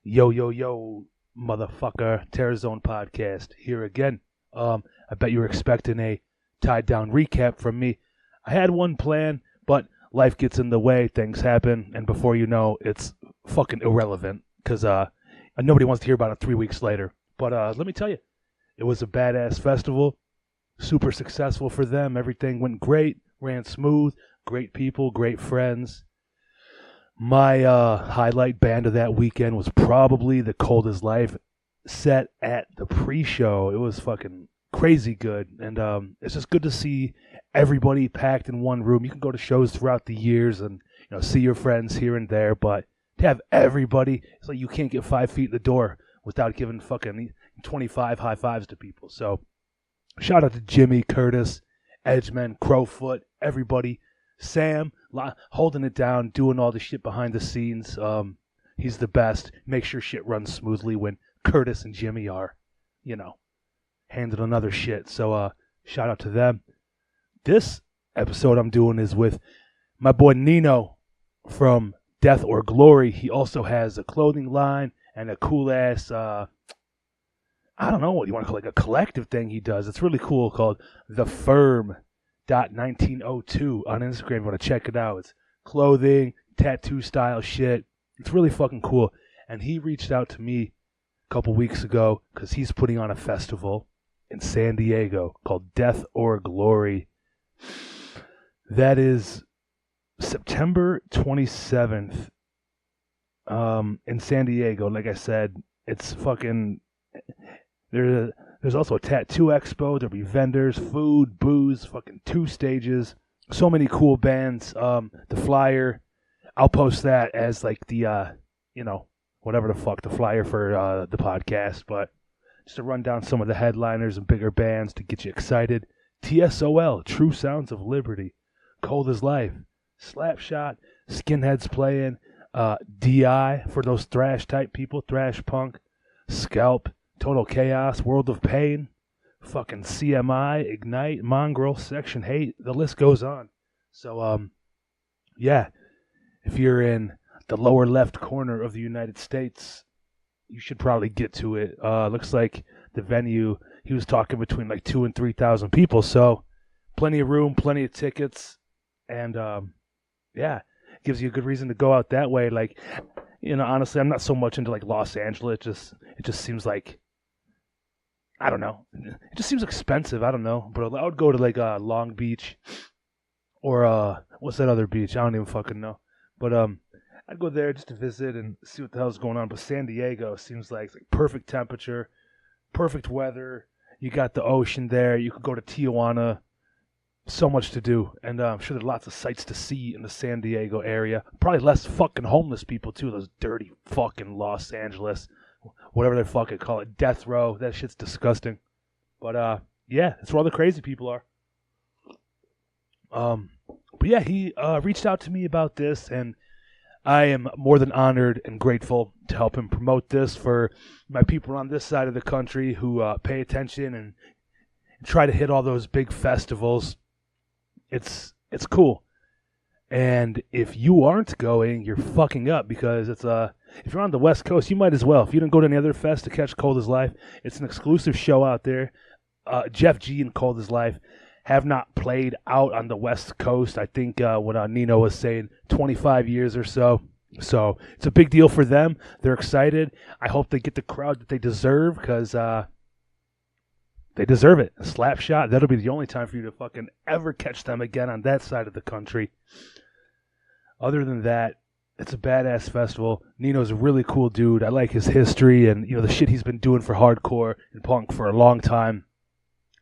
Yo, yo, yo, motherfucker, Terror Zone podcast here again. I bet you were expecting a tied down recap from me. I had one plan, but life gets in the way, things happen, and before you know, it's fucking irrelevant because nobody wants to hear about it 3 weeks later. But let me tell you, it was a badass festival, super successful for them. Everything went great, ran smooth, great people, great friends. My highlight band of that weekend was probably the Cold as Life set at the pre-show. It was fucking crazy good, and it's just good to see everybody packed in one room. You can go to shows throughout the years and see your friends here and there, but to have everybody, it's like you can't get 5 feet in the door without giving fucking 25 high fives to people. So shout out to Jimmy, Curtis, Edgeman, Crowfoot, everybody. Sam holding it down, doing all the shit behind the scenes. He's the best. Make sure shit runs smoothly when Curtis and Jimmy are, handling other shit. So shout out to them. This episode I'm doing is with my boy Nino from Death or Glory. He also has a clothing line and a cool ass I don't know what you want to call it, like a collective thing he does. It's really cool, called The Firm. 1902 on Instagram. If you want to check it out, it's clothing, tattoo style shit. It's really fucking cool. And he reached out to me a couple weeks ago because he's putting on a festival in San Diego called Death or Glory. That is September 27th in San Diego. Like I said, it's fucking... There's also a tattoo expo. There'll be vendors, food, booze, fucking 2 stages. So many cool bands. The flyer, I'll post that as like the, whatever the fuck, the flyer for the podcast. But just to run down some of the headliners and bigger bands to get you excited. TSOL, True Sounds of Liberty. Cold as Life. Slapshot, Skinheads playing. DI for those thrash type people, thrash punk. Scalp. Total Chaos, World of Pain, fucking CMI, Ignite, Mongrel, Section Hate, the list goes on. So, yeah, if you're in the lower left corner of the United States, you should probably get to it. Looks like the venue, he was talking between like 2,000 and 3,000 people, so plenty of room, plenty of tickets, and, yeah, gives you a good reason to go out that way. Like, honestly, I'm not so much into like Los Angeles. It just seems like, I don't know. It just seems expensive. I don't know. But I would go to like Long Beach or what's that other beach? I don't even fucking know. But I'd go there just to visit and see what the hell's going on. But San Diego seems like perfect temperature, perfect weather. You got the ocean there. You could go to Tijuana. So much to do. And I'm sure there's lots of sights to see in the San Diego area. Probably less fucking homeless people too. Those dirty fucking Los Angeles. Whatever they fucking call it, death row. That shit's disgusting. But yeah, that's where all the crazy people are. But yeah, he reached out to me about this, and I am more than honored and grateful to help him promote this for my people on this side of the country who pay attention and try to hit all those big festivals. It's cool. And if you aren't going, you're fucking up because it's if you're on the West Coast, you might as well. If you didn't go to any other fest to catch Cold as Life, it's an exclusive show out there. Jeff G and Cold as Life have not played out on the West Coast. I think what Nino was saying, 25 years or so. So it's a big deal for them. They're excited. I hope they get the crowd that they deserve because they deserve it. A slap shot. That'll be the only time for you to fucking ever catch them again on that side of the country. Other than that, it's a badass festival. Nino's a really cool dude. I like his history and the shit he's been doing for hardcore and punk for a long time.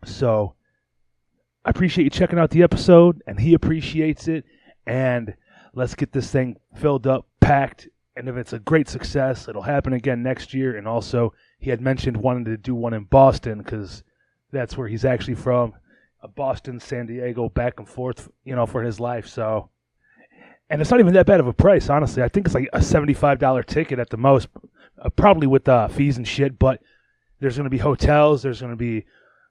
So I appreciate you checking out the episode, and he appreciates it. And let's get this thing filled up, packed. And if it's a great success, it'll happen again next year. And also, he had mentioned wanting to do one in Boston because that's where he's actually from. Boston, San Diego, back and forth, for his life. So. And it's not even that bad of a price, honestly. I think it's like a $75 ticket at the most, probably with fees and shit. But there's going to be hotels. There's going to be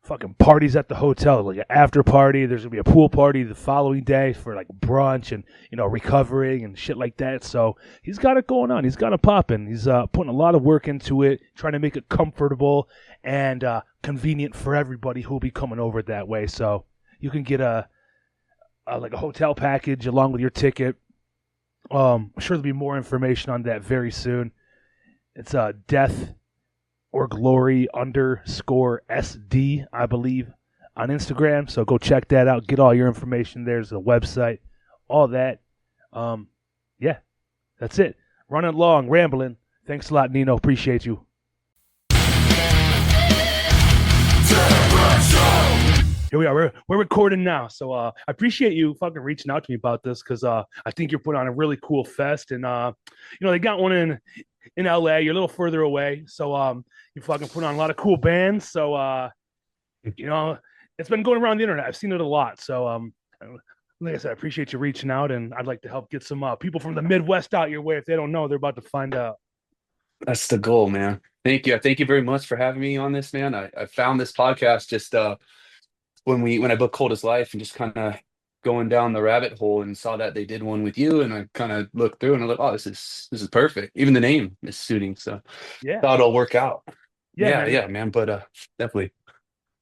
fucking parties at the hotel, like an after party. There's gonna be a pool party the following day for like brunch and recovering and shit like that. So he's got it going on. He's got it popping. He's putting a lot of work into it, trying to make it comfortable and convenient for everybody who'll be coming over that way. So you can get a hotel package along with your ticket. I'm sure there'll be more information on that very soon. It's Death or Glory underscore SD, I believe, on Instagram. So go check that out. Get all your information. There's a website, all that. Um, yeah, that's it. Running long, rambling. Thanks a lot, Nino. Appreciate you. Here we are. We're recording now. So I appreciate you fucking reaching out to me about this because I think you're putting on a really cool fest. And, they got one in LA. You're a little further away. So you fucking put on a lot of cool bands. So, it's been going around the internet. I've seen it a lot. So, like I said, I appreciate you reaching out. And I'd like to help get some people from the Midwest out your way. If they don't know, they're about to find out. That's the goal, man. Thank you. Thank you very much for having me on this, man. I found this podcast just when I booked Cold as Life and just kind of going down the rabbit hole and saw that they did one with you and I kind of looked through and I'm like, oh, this is perfect. Even the name is suiting, so Yeah. thought it'll work out. Yeah, Yeah, man. yeah, man. But definitely.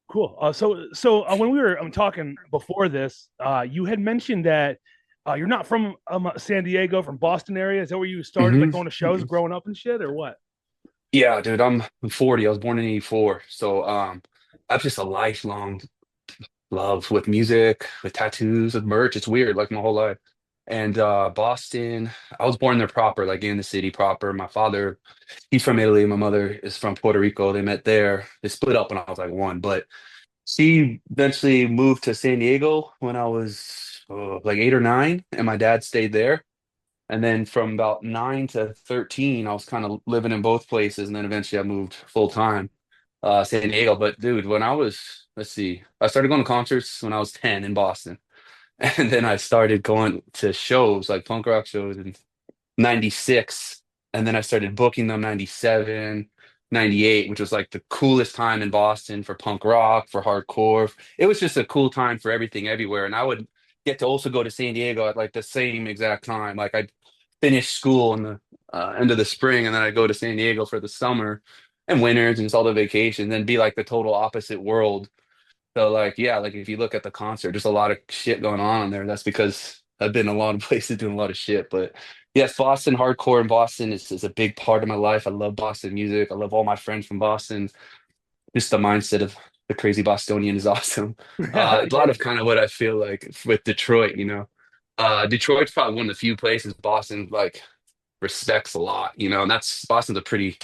Cool. So when we were talking before this, you had mentioned that you're not from San Diego, from Boston area. Is that where you started, like hmm going to shows growing up and shit, or what? Yeah, dude, I'm 40. I was born in 84. So I've just a lifelong love with music, with tattoos, with merch. It's weird, like my whole life. And Boston, I was born there proper, like in the city proper. My father, he's from Italy. My mother is from Puerto Rico. They met there. They split up when I was like one, but she eventually moved to San Diego when I was like 8 or 9, and my dad stayed there. And then from about 9 to 13, I was kind of living in both places. And then eventually I moved full time, San Diego. But dude, when I was, let's see, I started going to concerts when I was 10 in Boston. And then I started going to shows like punk rock shows in 96. And then I started booking them 97, 98, which was like the coolest time in Boston for punk rock, for hardcore. It was just a cool time for everything everywhere. And I would get to also go to San Diego at like the same exact time. Like I'd finish school in the end of the spring and then I'd go to San Diego for the summer and winters and just all the vacation, then be like the total opposite world. So like, yeah, like if you look at the concert, there's a lot of shit going on there. That's because I've been a lot of places doing a lot of shit. But yes, Boston hardcore in Boston is a big part of my life. I love Boston music. I love all my friends from Boston. Just the mindset of the crazy Bostonian is awesome. A lot Yeah. of kind of what I feel like with Detroit. Detroit's probably one of the few places Boston like respects a lot, and that's Boston's a pretty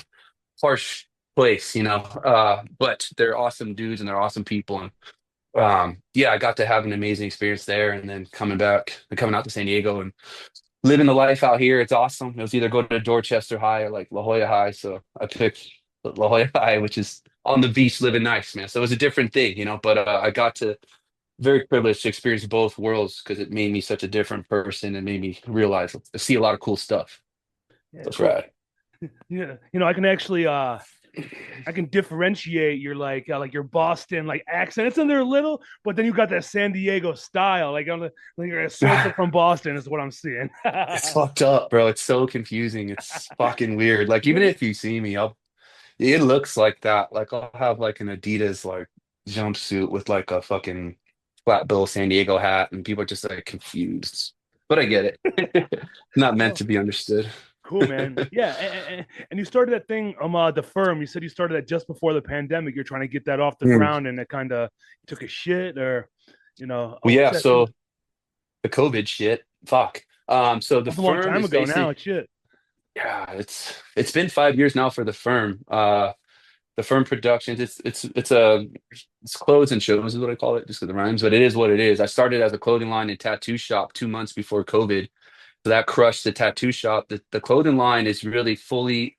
harsh place. But they're awesome dudes and they're awesome people. And yeah, I got to have an amazing experience there, and then coming back and coming out to San Diego and living the life out here. It's awesome. It was either go to Dorchester High or like La Jolla High. So I picked La Jolla High, which is on the beach, living nice, man. So it was a different thing. But I got to very privileged to experience both worlds because it made me such a different person and made me realize see a lot of cool stuff. Yeah, That's cool. right. Yeah, I can actually I can differentiate your like your Boston like accent. It's in there a little, but then you got that San Diego style. Like you're a surfer from Boston is what I'm seeing. It's fucked up, bro. It's so confusing. It's fucking weird. Like even if you see me, it looks like that. Like I'll have like an Adidas like jumpsuit with like a fucking flat bill San Diego hat, and people are just like confused. But I get it. Not meant Oh, to be understood. cool, man. Yeah, and you started that thing the firm. You said you started that just before the pandemic. You're trying to get that off the Hmm. ground, and it kind of took a shit, or Well, what's yeah. that thing? So the COVID shit, fuck. So the That was a long firm time is ago now. basically, It's shit. yeah, it's been 5 years now for the firm. The firm productions. It's clothes and shows is what I call it, just because it rhymes. But it is what it is. I started as a clothing line and tattoo shop 2 months before COVID, so that crushed the tattoo shop. The clothing line is really fully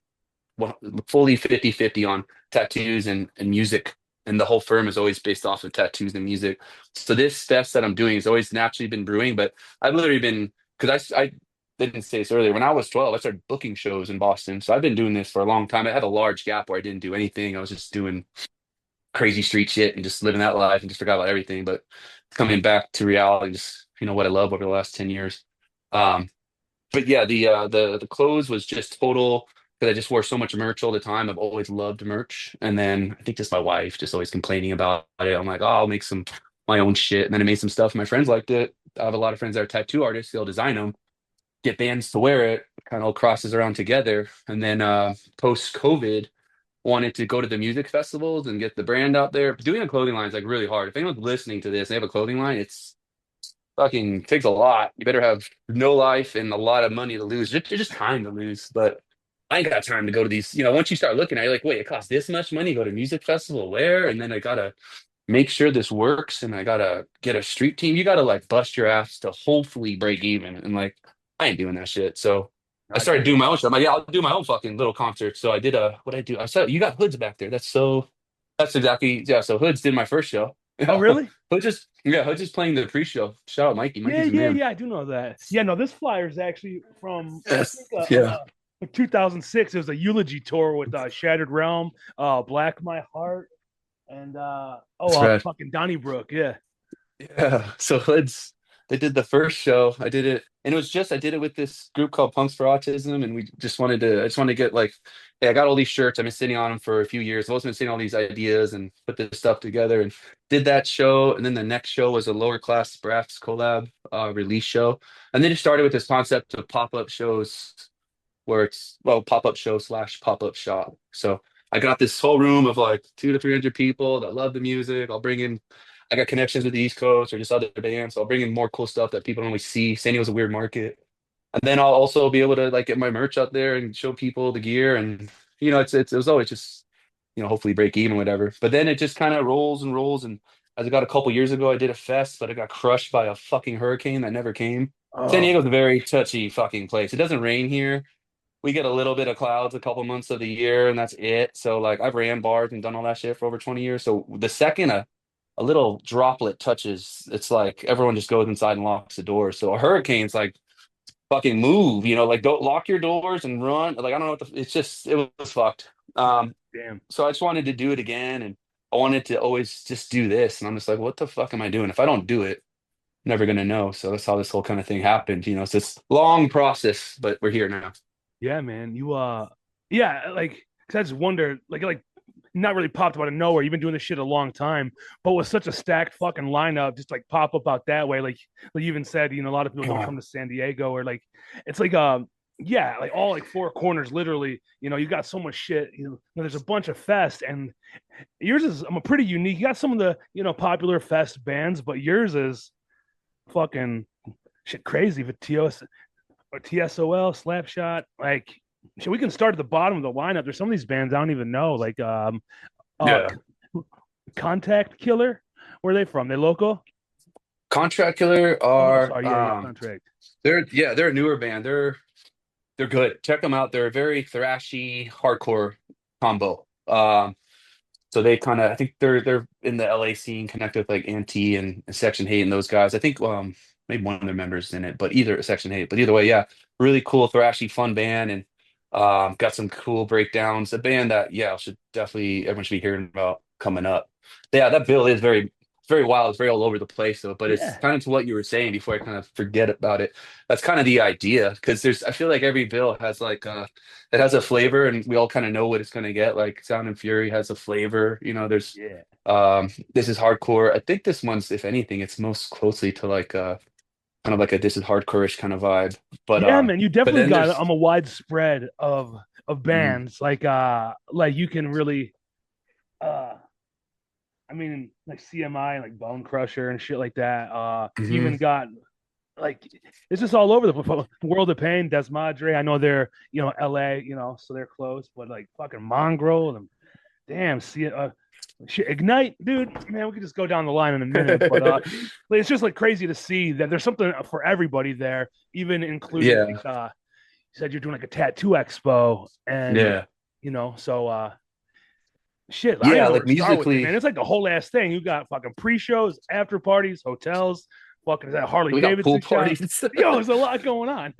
50-50 on tattoos and music. And the whole firm is always based off of tattoos and music. So this fest that I'm doing has always naturally been brewing, but I've literally been because I didn't say this earlier. When I was 12, I started booking shows in Boston. So I've been doing this for a long time. I had a large gap where I didn't do anything. I was just doing crazy street shit and just living that life and just forgot about everything. But coming back to reality, just what I love over the last 10 years. Um, but yeah, the clothes was just total because I just wore so much merch all the time. I've always loved merch. And then I think just my wife just always complaining about it. I'm like, oh, I'll make some my own shit. And then I made some stuff. My friends liked it. I have a lot of friends that are tattoo artists. They'll design them, get bands to wear it, kind of all crosses around together. And then post COVID, wanted to go to the music festivals and get the brand out there. Doing a clothing line is like really hard. If anyone's listening to this, they have a clothing line, it's fucking takes a lot. You better have no life and a lot of money to lose. Just time to lose. But I ain't got time to go to these. Once you start looking at it, you're like, wait, it costs this much money to go to a music festival where? And then I gotta make sure this works and I gotta get a street team. You gotta like bust your ass to hopefully break even. And like, I ain't doing that shit. So I I started feel doing you. my own shit. I'm like, yeah, I'll do my own fucking little concert. So I did what I do. I said, you got hoods back there. That's exactly, yeah. So Hoods did my first show. Oh, Yeah. really? Hoods just playing the pre-show. Shout out Mikey. Yeah, Mikey's the yeah, man. yeah. I do know that. Yeah, no, this flyer is actually from I Yes. think Yeah. 2006. It was a eulogy tour with Shattered Realm, Black My Heart, and That's right. fucking Donnybrook. Yeah. Yeah. So Hoods, they did the first show. I did it, and I did it with this group called Punks for Autism, and I just wanted to get like, hey, I got all these shirts. I've been sitting on them for a few years. I've also been seeing all these ideas and put this stuff together, and did that show. And then the next show was a lower class brass collab release show, and then it started with this concept of pop-up shows where it's pop-up show slash pop-up shop. So I got this whole room of like 200 to 300 people that love the music. I got connections with the East Coast or just other bands. So I'll bring in more cool stuff that people don't always see. San Diego's a weird market. And then I'll also be able to like get my merch out there and show people the gear. And it was always just, hopefully break even, whatever. But then it just kind of rolls and rolls. And as I got a couple years ago, I did a fest, but it got crushed by a fucking hurricane that never came. San Oh, Diego's a very touchy fucking place. It doesn't rain here. We get a little bit of clouds a couple months of the year, and that's it. So like I've ran bars and done all that shit for over 20 years. So the second a little droplet touches, it's like everyone just goes inside and locks the doors. So a hurricane's like fucking move, like don't lock your doors and run. Like I don't know it was fucked. damn. So I just wanted to do it again, and I wanted to always just do this. And I'm just like, what the fuck am I doing? If I don't do it, I'm never gonna know. So that's how this whole kind of thing happened. So it's long process, but we're here now. Yeah, man. Yeah, like 'cause I just wonder, like not really popped out of nowhere. You've been doing this shit a long time, but with such a stacked fucking lineup, just like pop up out that way. Like you even said, a lot of people don't come to San Diego, or like it's like yeah, like all like four corners, literally. You got so much shit. There's a bunch of fest, and yours is I'm a pretty unique. You got some of the popular fest bands, but yours is fucking shit crazy. Vitios or TSOL, Slapshot, like shit, we can start at the bottom of the lineup. There's some of these bands I don't even know, like uh Yeah. Contact Killer. Where are they from? They local? Contract Killer Oh no, are sorry, yeah, Contract. they're a newer band. They're good. Check them out. They're a very thrashy hardcore combo. So they kind of I think they're in the LA scene, connected with like Anti and Section Hate and those guys. I think maybe one of their members in it, but either Section Hate. But either way, yeah, really cool, thrashy, fun band, and got some cool breakdowns. A band that should definitely everyone should be hearing about coming up. Yeah, that bill is very wild. It's very all over the place though. But it's Yeah, kind of to what you were saying before I kind of forget about it. That's kind of the idea because I feel like every bill has like it has a flavor and we all kind of know what it's going to get. Like Sound and Fury has a flavor. There's yeah. this is hardcore. I think this one's, if anything, it's most closely to like kind of like a this is hardcore-ish kind of vibe. But Yeah, man, you but definitely then got there's a widespread of mm, bands. Like you can really uh I mean like CMI and like Bone Crusher and shit like that. You mhm. even got like it's just all over the World of Pain, Desmadre. I know they're LA, so they're close, but like fucking Mongrel and damn, see it. Shit, Ignite, dude. Man, we could just go down the line in a minute, but it's just like crazy to see that there's something for everybody there, even including Yeah, like you said you're doing like a tattoo expo, and yeah, so shit, I don't even yeah. know where Like to start with it, musically, man. It's like the whole ass thing. You got fucking pre-shows, after parties, hotels, fucking is that Harley we got pool Davidson shop. parties. Yo, there's a lot going on.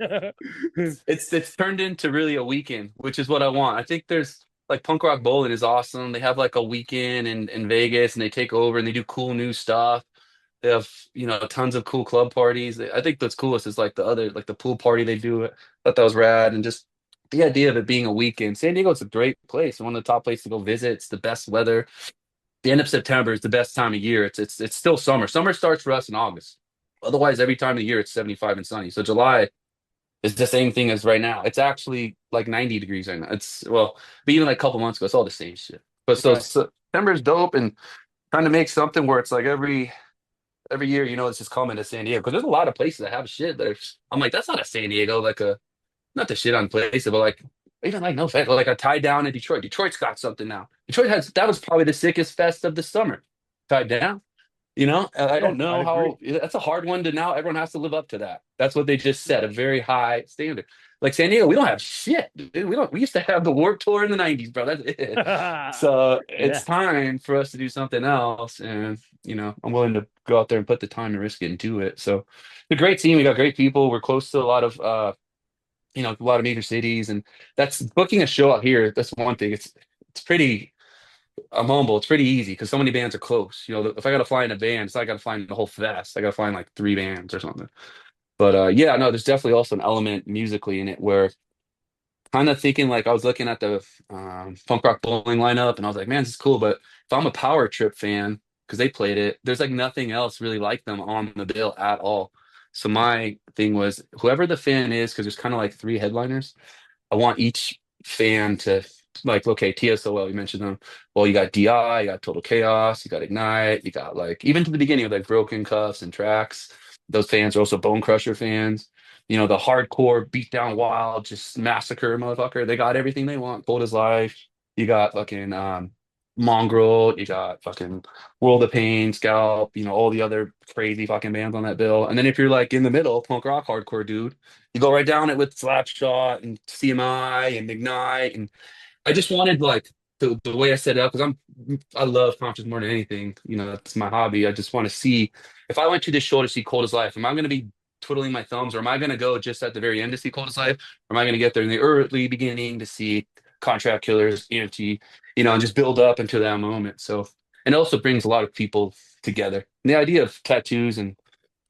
It's turned into really a weekend, which is what I want. I think there's like punk rock bowling is awesome. They have like a weekend in Vegas and they take over and they do cool new stuff. They have, tons of cool club parties. I think that's coolest is like the other, like the pool party they do. I thought that was rad. And just the idea of it being a weekend. San Diego is a great place, one of the top places to go visit. It's the best weather. The end of September is the best time of year. It's still summer. Summer starts for us in August. Otherwise, every time of the year it's 75 and sunny. So July is the same thing as right now. It's actually like 90 degrees right now. But even like a couple months ago, it's all the same shit. But so Right. September is dope and trying to make something where it's like every year, it's just coming to San Diego because there's a lot of places that have shit. I'm like, that's not a San Diego, like a not the shit on places, but like even like no fact, like a tie down in Detroit. Detroit's got something now. Detroit has that was probably the sickest fest of the summer. Tied down. I Yeah, don't I'd know agree. how that's a hard one to now. Everyone has to live up to that. That's what they just set, a very high standard. Like San Diego, we don't have shit, dude. We used to have the Warped Tour in the 90s, bro. That's it. So Yeah, it's time for us to do something else. And, I'm willing to go out there and put the time and risk it and do it. So it's a great team. We got great people. We're close to a lot of a lot of major cities, and that's booking a show out here. That's one thing. It's pretty I'm humble. It's pretty easy because so many bands are close. If I got to fly in a band, it's not got to fly in the whole fest. I got to fly in like three bands or something. But yeah, no, there's definitely also an element musically in it where kind of thinking like I was looking at the punk rock bowling lineup and I was like, man, this is cool. But if I'm a Power Trip fan, because they played it, there's like nothing else really like them on the bill at all. So my thing was whoever the fan is, because there's kind of like three headliners. I want each fan to like, okay, TSOL, you mentioned them. Well, you got DI, you got Total Chaos, you got Ignite, you got like even to the beginning of like Broken Cuffs and Tracks. Those fans are also Bone Crusher fans. The hardcore beat down wild, just massacre motherfucker. They got everything they want. Cold as Life. You got fucking Mongrel, you got fucking World of Pain, Scalp, all the other crazy fucking bands on that bill. And then if you're like in the middle, punk rock hardcore dude, you go right down it with Slapshot and CMI and Ignite. And I just wanted like the way I set it up because I love concerts more than anything. That's my hobby. I just want to see if I went to this show to see Cold as Life, am I going to be twiddling my thumbs or am I going to go just at the very end to see Cold as Life? Or am I going to get there in the early beginning to see Contract Killers, EMT, and just build up into that moment. So, and it also brings a lot of people together. And the idea of tattoos and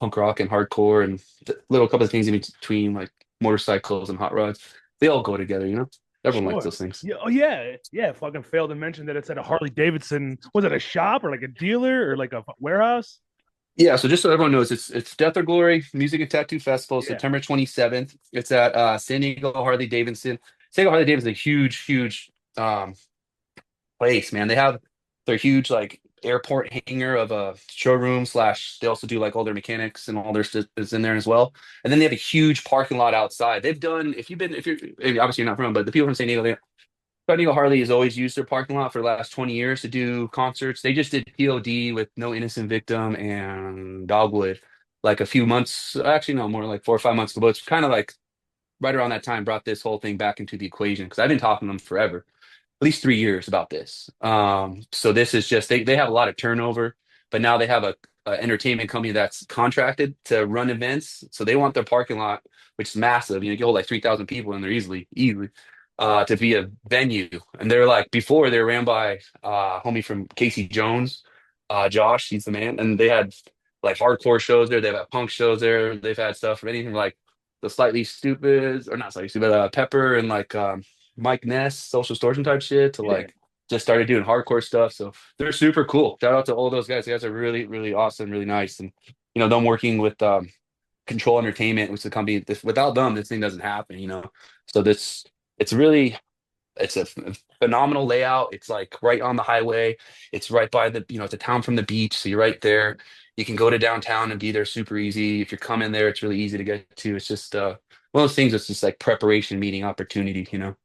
punk rock and hardcore and the little couple of things in between, like motorcycles and hot rods, they all go together. Everyone likes sure. those things. Yeah, oh yeah, yeah. Fucking failed to mention that it's at a Harley Davidson. Was it a shop or like a dealer or like a warehouse? Yeah, so just so everyone knows, it's Death or Glory Music and Tattoo Festival, Yeah, September 27th. It's at San Diego Harley Davidson. San Diego Harley Davidson is a huge, huge um, place, man. They have their huge like airport hangar of a showroom slash. They also do like all their mechanics and all their stuff is in there as well. And then they have a huge parking lot outside. They've done if you're obviously you're not from, but the people from San Diego, San Diego Harley has always used their parking lot for the last 20 years to do concerts. They just did POD with No Innocent Victim and Dogwood like a few months, actually no more like 4 or 5 months ago. But it's kind of like right around that time brought this whole thing back into the equation because I've been talking to them forever, at least 3 years about this. So this is just they have a lot of turnover, but now they have a entertainment company that's contracted to run events. So they want their parking lot, which is massive. You can hold like 3,000 people in there easily, to be a venue. And they're like before they were ran by homie from Casey Jones, Josh, he's the man. And they had like hardcore shows there. They've had punk shows there. They've had stuff from anything like the Slightly Stupid or not Slightly Stupid, Pepper and like Mike Ness, social distortion type shit to yeah, like just started doing hardcore stuff. So they're super cool. Shout out to all those guys. You guys are really, really awesome, really nice. And them working with Control Entertainment, which is a company without them, this thing doesn't happen. So it's really it's a phenomenal layout. It's like right on the highway. It's right by it's a town from the beach, so you're right there. You can go to downtown and be there super easy. If you're coming there, it's really easy to get to. It's just one of those things that's just like preparation meeting opportunity. So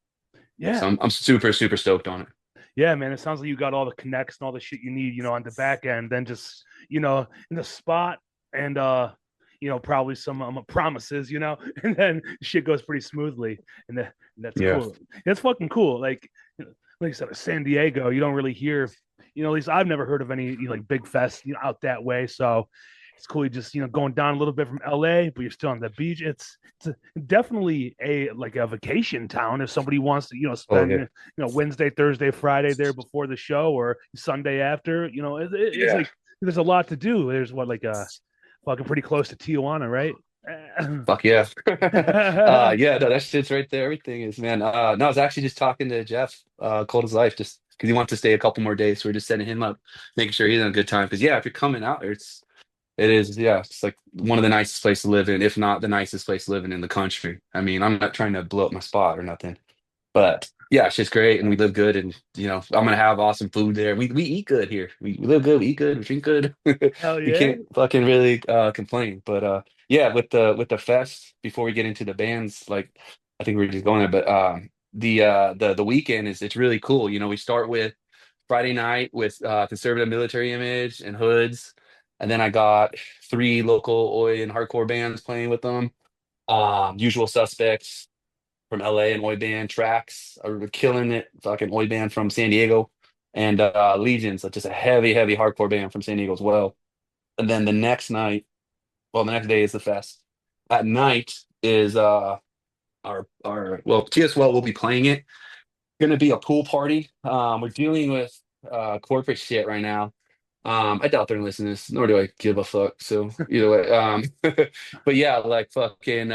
yeah, I'm super, super stoked on it. yeah, man. It sounds like you got all the connects and all the shit you need, on the back end. Then just, in the spot and probably some promises, and then shit goes pretty smoothly, and that's Yeah. cool. That's fucking cool. Like you said, San Diego, you don't really hear, at least I've never heard of any like big fest, out that way. So It's cool. You just going down a little bit from LA, but you're still on the beach. It's definitely a like a vacation town if somebody wants to Oh spend yeah. Wednesday, Thursday, Friday there before the show or Sunday after. It's Yeah. like there's a lot to do. There's what like fucking pretty close to Tijuana, right? Fuck yeah. Yeah, no, that shit's right there. Everything is, man. No, I was actually just talking to Jeff, Cold as Life, just because he wants to stay a couple more days. So we're just setting him up, making sure he's having a good time. Because yeah, if you're coming out there, it is, yeah, it's like one of the nicest places to live in, if not the nicest place to live in the country. I mean, I'm not trying to blow up my spot or nothing. But yeah, it's just great, and we live good, and I'm gonna have awesome food there. We eat good here. We live good, we eat good, we drink good. Hell We yeah. can't fucking really complain. But yeah, with the fest, before we get into the bands, like I think we're just going there, but the weekend it's really cool. We start with Friday night with conservative military image and hoods, and then I got three local Oi and hardcore bands playing with them. Usual Suspects from LA and Oi band tracks are killing it. Fucking Oi band from San Diego and Legions, just a heavy, heavy hardcore band from San Diego as well. And then the next night, well, the next day is the fest. At night is our well, TSWell will be playing it. Going to be a pool party. We're dealing with corporate shit right now. I doubt they're listening to this, nor do I give a fuck. So either way, but yeah, like fucking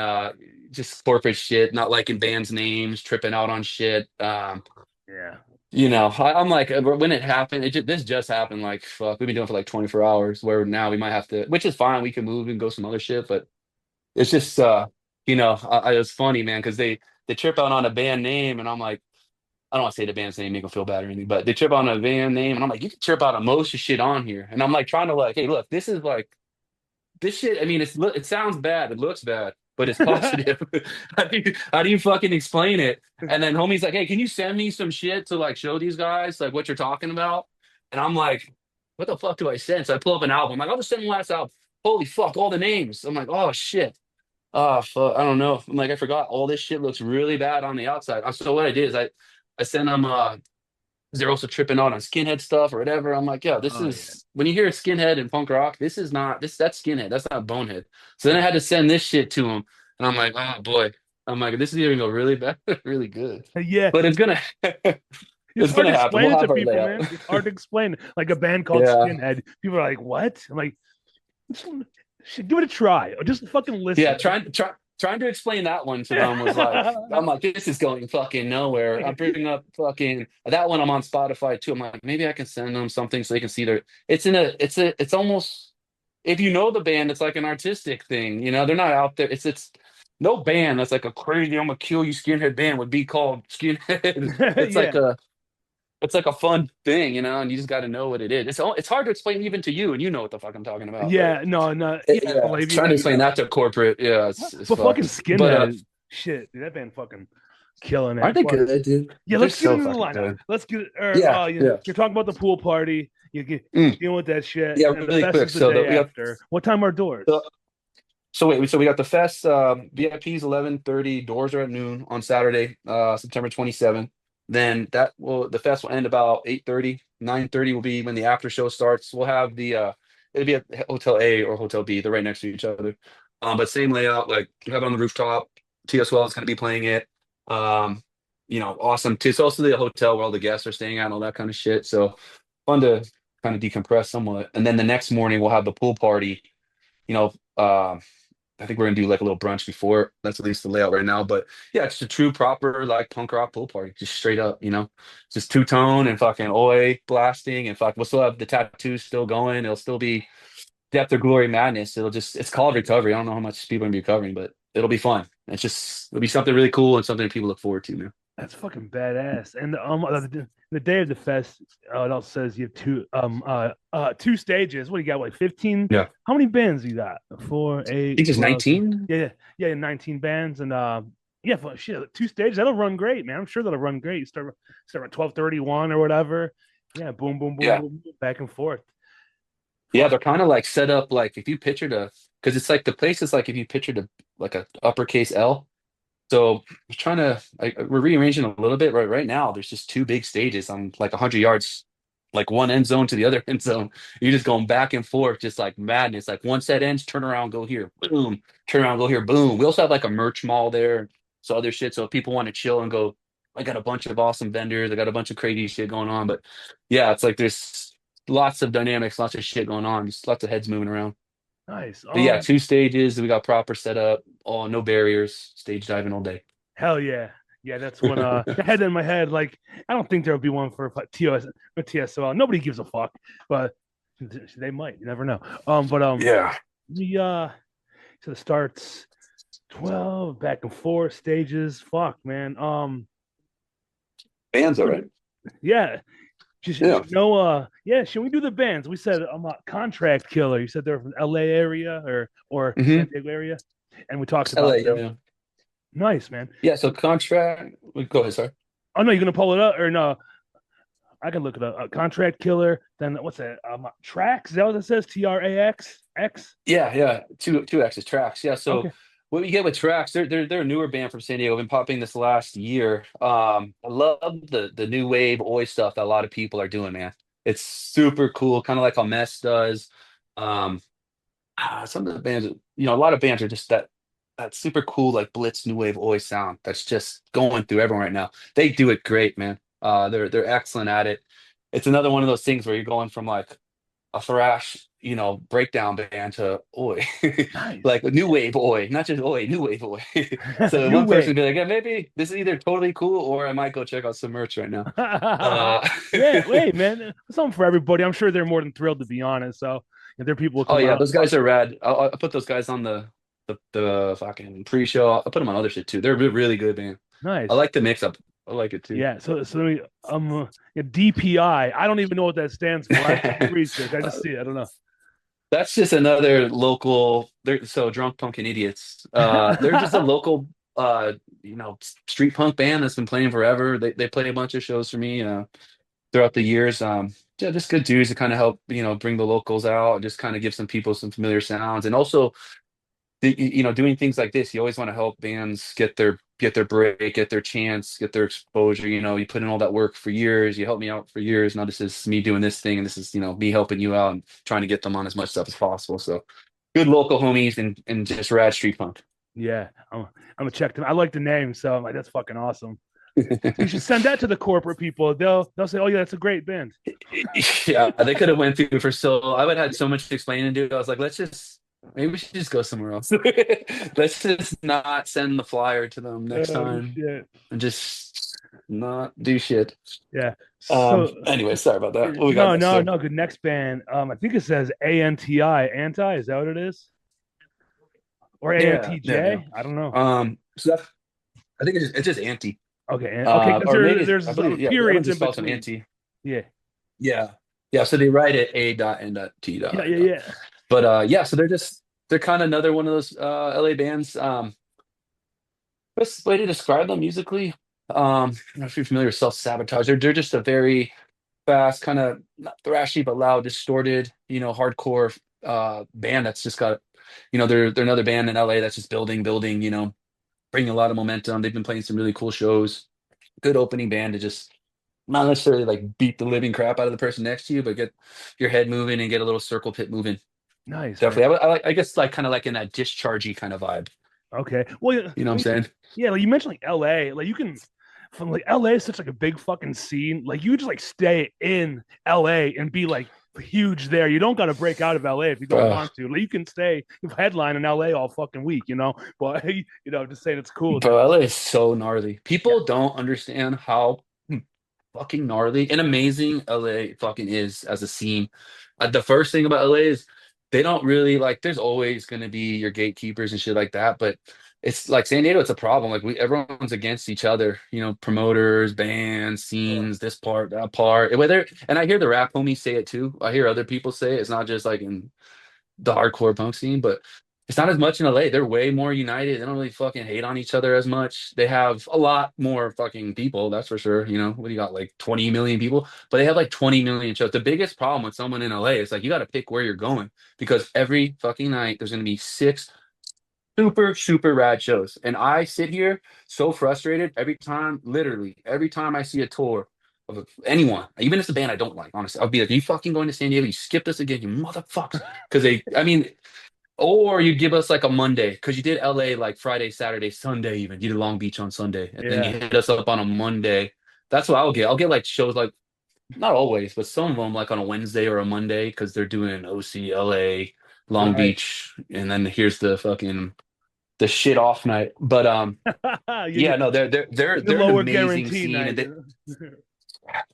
just corporate shit, not liking bands' names, tripping out on shit. Yeah. I'm like, when it happened, this just happened. Like, fuck, we've been doing it for like 24 hours. Where now we might have to, which is fine. We can move and go some other shit, but it's just, it's funny, man, because they trip out on a band name, and I'm like. I don't want to say the band's name, make them feel bad or anything, but they trip on a band name, and I'm like, you can trip out on most of shit on here, and I'm like trying to like, hey, look, this is like this shit. I mean, it sounds bad, it looks bad, but it's positive. How do you fucking explain it? And then homie's like, hey, can you send me some shit to like show these guys like what you're talking about? And I'm like, what the fuck do I send? So I pull up an album. I'm like, I'll just send the last album. Holy fuck, all the names. I'm like, oh shit. Oh fuck, I don't know. I'm like, I forgot all this shit looks really bad on the outside. So what I did is I sent them they're also tripping out on skinhead stuff or whatever. I'm like, yeah, this Oh yeah. is when you hear skinhead and punk rock, this is not that's skinhead. That's not bonehead. So then I had to send this shit to them. And I'm like, oh boy. I'm like, this is either gonna go really bad, really good. Yeah. But it's gonna It's it's hard gonna to happen. explain We'll it to have our people, layout. man. It's hard to explain. Like a band called Yeah. Skinhead. People are like, "What?" I'm like, give it a try. Or just fucking Yeah, listen. trying to explain that one to them was like, I'm like, this is going fucking nowhere. I'm bringing up fucking that one. I'm on Spotify too. I'm like, maybe I can send them something so they can see their. It's almost if you know the band, it's like an artistic thing. They're not out there. It's no band that's like a crazy I'm gonna kill you skinhead band would be called skinhead. It's like Yeah. a fun thing, and you just got to know what it is. It's hard to explain even to you, and you know what the fuck I'm talking about, but. Yeah. No, no. Yeah. Yeah, Believe trying to me. explain that to corporate, yeah, it's But fucking fucked. But Skinhead. Shit, dude, that band fucking killing aren't it. they But good, dude? yeah, They're let's get so into the fucking lineup. good. Let's get. Yeah, yeah, You're talking about the pool party. You're mm, dealing with that shit, yeah. and the Really fest quick. is the So day we got after. What time are doors? the so we got the fest. VIP's 11:30. Doors are at noon on Saturday, September 27th. Then the fest will end about 8:30. 9:30 will be when the after show starts. We'll have it'll be at Hotel A or Hotel B. They're right next to each other. But same layout. Like you have it on the rooftop. TSL is going to be playing it. Um, awesome. It's also the hotel where all the guests are staying at and all that kind of shit. So fun to kind of decompress somewhat. And then the next morning we'll have the pool party. You know, I think we're gonna do like a little brunch before. That's at least the layout right now. But yeah, it's a true proper like punk rock pool party, just straight up. Just two tone and fucking oi blasting and fuck. We'll still have the tattoos still going. It'll still be depth or glory madness. It's called recovery. I don't know how much people are gonna be recovering, but it'll be fun. It'll be something really cool and something people look forward to, man. That's fucking badass. And the day of the fest, it also says you have two stages. What do you got? Like 15? Yeah, I How many bands you got? 4, 8, think it's 12. 19. Yeah, yeah, 19 bands. And yeah, shit, two stages. That'll run great, man. I'm sure that'll run great. You start at 12:31 or whatever. Yeah, boom, boom, boom, Yeah, boom, boom, back and forth. yeah. Fuck. They're kind of like set up like if you pictured because it's like the place is like if you pictured like a uppercase L. So we're rearranging a little bit right now. There's just two big stages on like 100 yards like one end zone to the other end zone. You're just going back and forth, just like madness. Like once that ends, turn around, go here, boom, turn around, go here, boom. We also have like a merch mall there, so other shit. So if people want to chill and go, I got a bunch of awesome vendors. I got a bunch of crazy shit going on. But yeah, it's like there's lots of dynamics, lots of shit going on, just lots of heads moving around. Nice. But yeah, two stages. We got proper setup. Oh, no barriers. Stage diving all day. Hell yeah. Yeah, that's when I had that in my head. Like, I don't think there'll be one for TOS or TSOL. Nobody gives a fuck, but they might. You never know. But Yeah, the so it starts 12 back and forth stages. Fuck, man. bands, all right. Yeah. Just Yeah. no yeah, should we do the bands? We said I'm a contract killer. You said they're from LA area or San Mm-hmm. Diego area. And we talked about LA, yeah, them. yeah. Nice, man. Yeah, so contract. Go ahead, sorry. Oh no, you're gonna pull it up or no? I can look it up. Contract killer. Then what's that? Tracks. Is that what it says? TRAX X. Yeah, yeah. Two X's tracks. Yeah. So Okay. what we get with tracks, they're a newer band from San Diego. Been popping this last year. I love the new wave oi stuff that a lot of people are doing, man. It's super cool, kind of like how Mess does. Um, some of the bands, a lot of bands are just that super cool like blitz new wave oi sound that's just going through everyone right now. They do it great, man. They're excellent at it. It's another one of those things where you're going from like a thrash, breakdown band to oi, Nice. like a new wave oi, not just oi, new wave oi. So New one person wave. would be like, yeah, maybe this is either totally cool or I might go check out some merch right now. Uh, Yeah, wait, man. Something for everybody. I'm sure they're more than thrilled to be honest. So if there are people who oh come yeah, out, those guys are rad. I'll put those guys on the fucking pre-show. I'll put them on other shit too. They're really good, man. I nice. like the mix up. I like it too. Yeah. So let me yeah, DPI. I don't even know what that stands for. I have to do research. I just see it. I don't know. That's just another local. They're so drunk pumpkin idiots. They're just a local, street punk band that's been playing forever. They play a bunch of shows for me throughout the years. Yeah, just good dudes to kind of help bring the locals out and just kind of give some people some familiar sounds. And also, doing things like this, you always want to help bands get their break, get their chance, get their exposure. You put in all that work for years. You helped me out for years. Now this is me doing this thing, and this is me helping you out and trying to get them on as much stuff as possible. So good local homies and just rad street punk. Yeah, I'm gonna check them. I like the name, so I'm like, that's fucking awesome. You should send that to the corporate people. They'll say, "Oh yeah, that's a great band." Yeah, they could have went through for so. I would have had so much explaining to do. I was like, maybe we should just go somewhere else. Let's just not send the flyer to them next Oh time shit. and just not do shit. Yeah. So Anyway, sorry about that. What we got no, next no, there? no. Good next band. I think it says ANTI. Anti. Is that what it is? Or Yeah, yeah, yeah. ANTJ? I don't know. So that I think it's just anti. Okay. Okay. Because Or maybe I there's believe, yeah, that one periods in just calls them between. anti. Yeah. Yeah. Yeah, so they write it A dot N dot T dot Yeah. I Yeah. dot. Yeah. But yeah, so they're kind of another one of those LA bands. Best way to describe them musically. I don't know if you're familiar with Self-Sabotage. They're just a very fast, kind of not thrashy but loud, distorted, hardcore band that's just got, they're another band in LA that's just building, bringing a lot of momentum. They've been playing some really cool shows. Good opening band to just not necessarily like beat the living crap out of the person next to you, but get your head moving and get a little circle pit moving. Nice, man. Definitely. I guess like kind of like in that dischargey kind of vibe. Okay. Well, yeah, You know what I'm saying? yeah, like you mentioned like LA. Like you can from like LA is such like a big fucking scene. Like you just like stay in LA and be like huge there. You don't got to break out of LA if you don't Bro, want to. Like you can stay headline in LA all fucking week. But just saying it's cool to bro, LA is so gnarly. yeah. People don't understand how fucking gnarly and amazing LA fucking is as a scene. The first thing about LA is they don't really like. There's always going to be your gatekeepers and shit like that, but it's like San Diego. It's a problem. Like everyone's against each other. Promoters, bands, Oh, scenes, this part, that part. Whether and I hear the rap homies say it too. I hear other people say it. It's not just like in the hardcore punk scene, but it's not as much in LA. They're way more united. They don't really fucking hate on each other as much. They have a lot more fucking people, that's for sure. What do you got, like 20 million people? But they have like 20 million shows. The biggest problem with someone in LA is like you got to pick where you're going because every fucking night there's going to be six super, super rad shows. And I sit here so frustrated every time, literally, every time I see a tour. of anyone, even if it's a band I don't like, honestly. I'll be like, "Are you fucking going to San Diego? You skipped us again, you motherfuckers." Because I mean, or you give us like a Monday, because you did LA like Friday, Saturday, Sunday even. You did Long Beach on Sunday, and then you Yeah. hit us up on a Monday. That's what I'll get. I'll get like shows like not always, but some of them like on a Wednesday or a Monday because they're doing OC, LA, Long Right. Beach, and then here's the shit off night. But you yeah, get no, the they're an lower amazing guarantee scene, night. and they,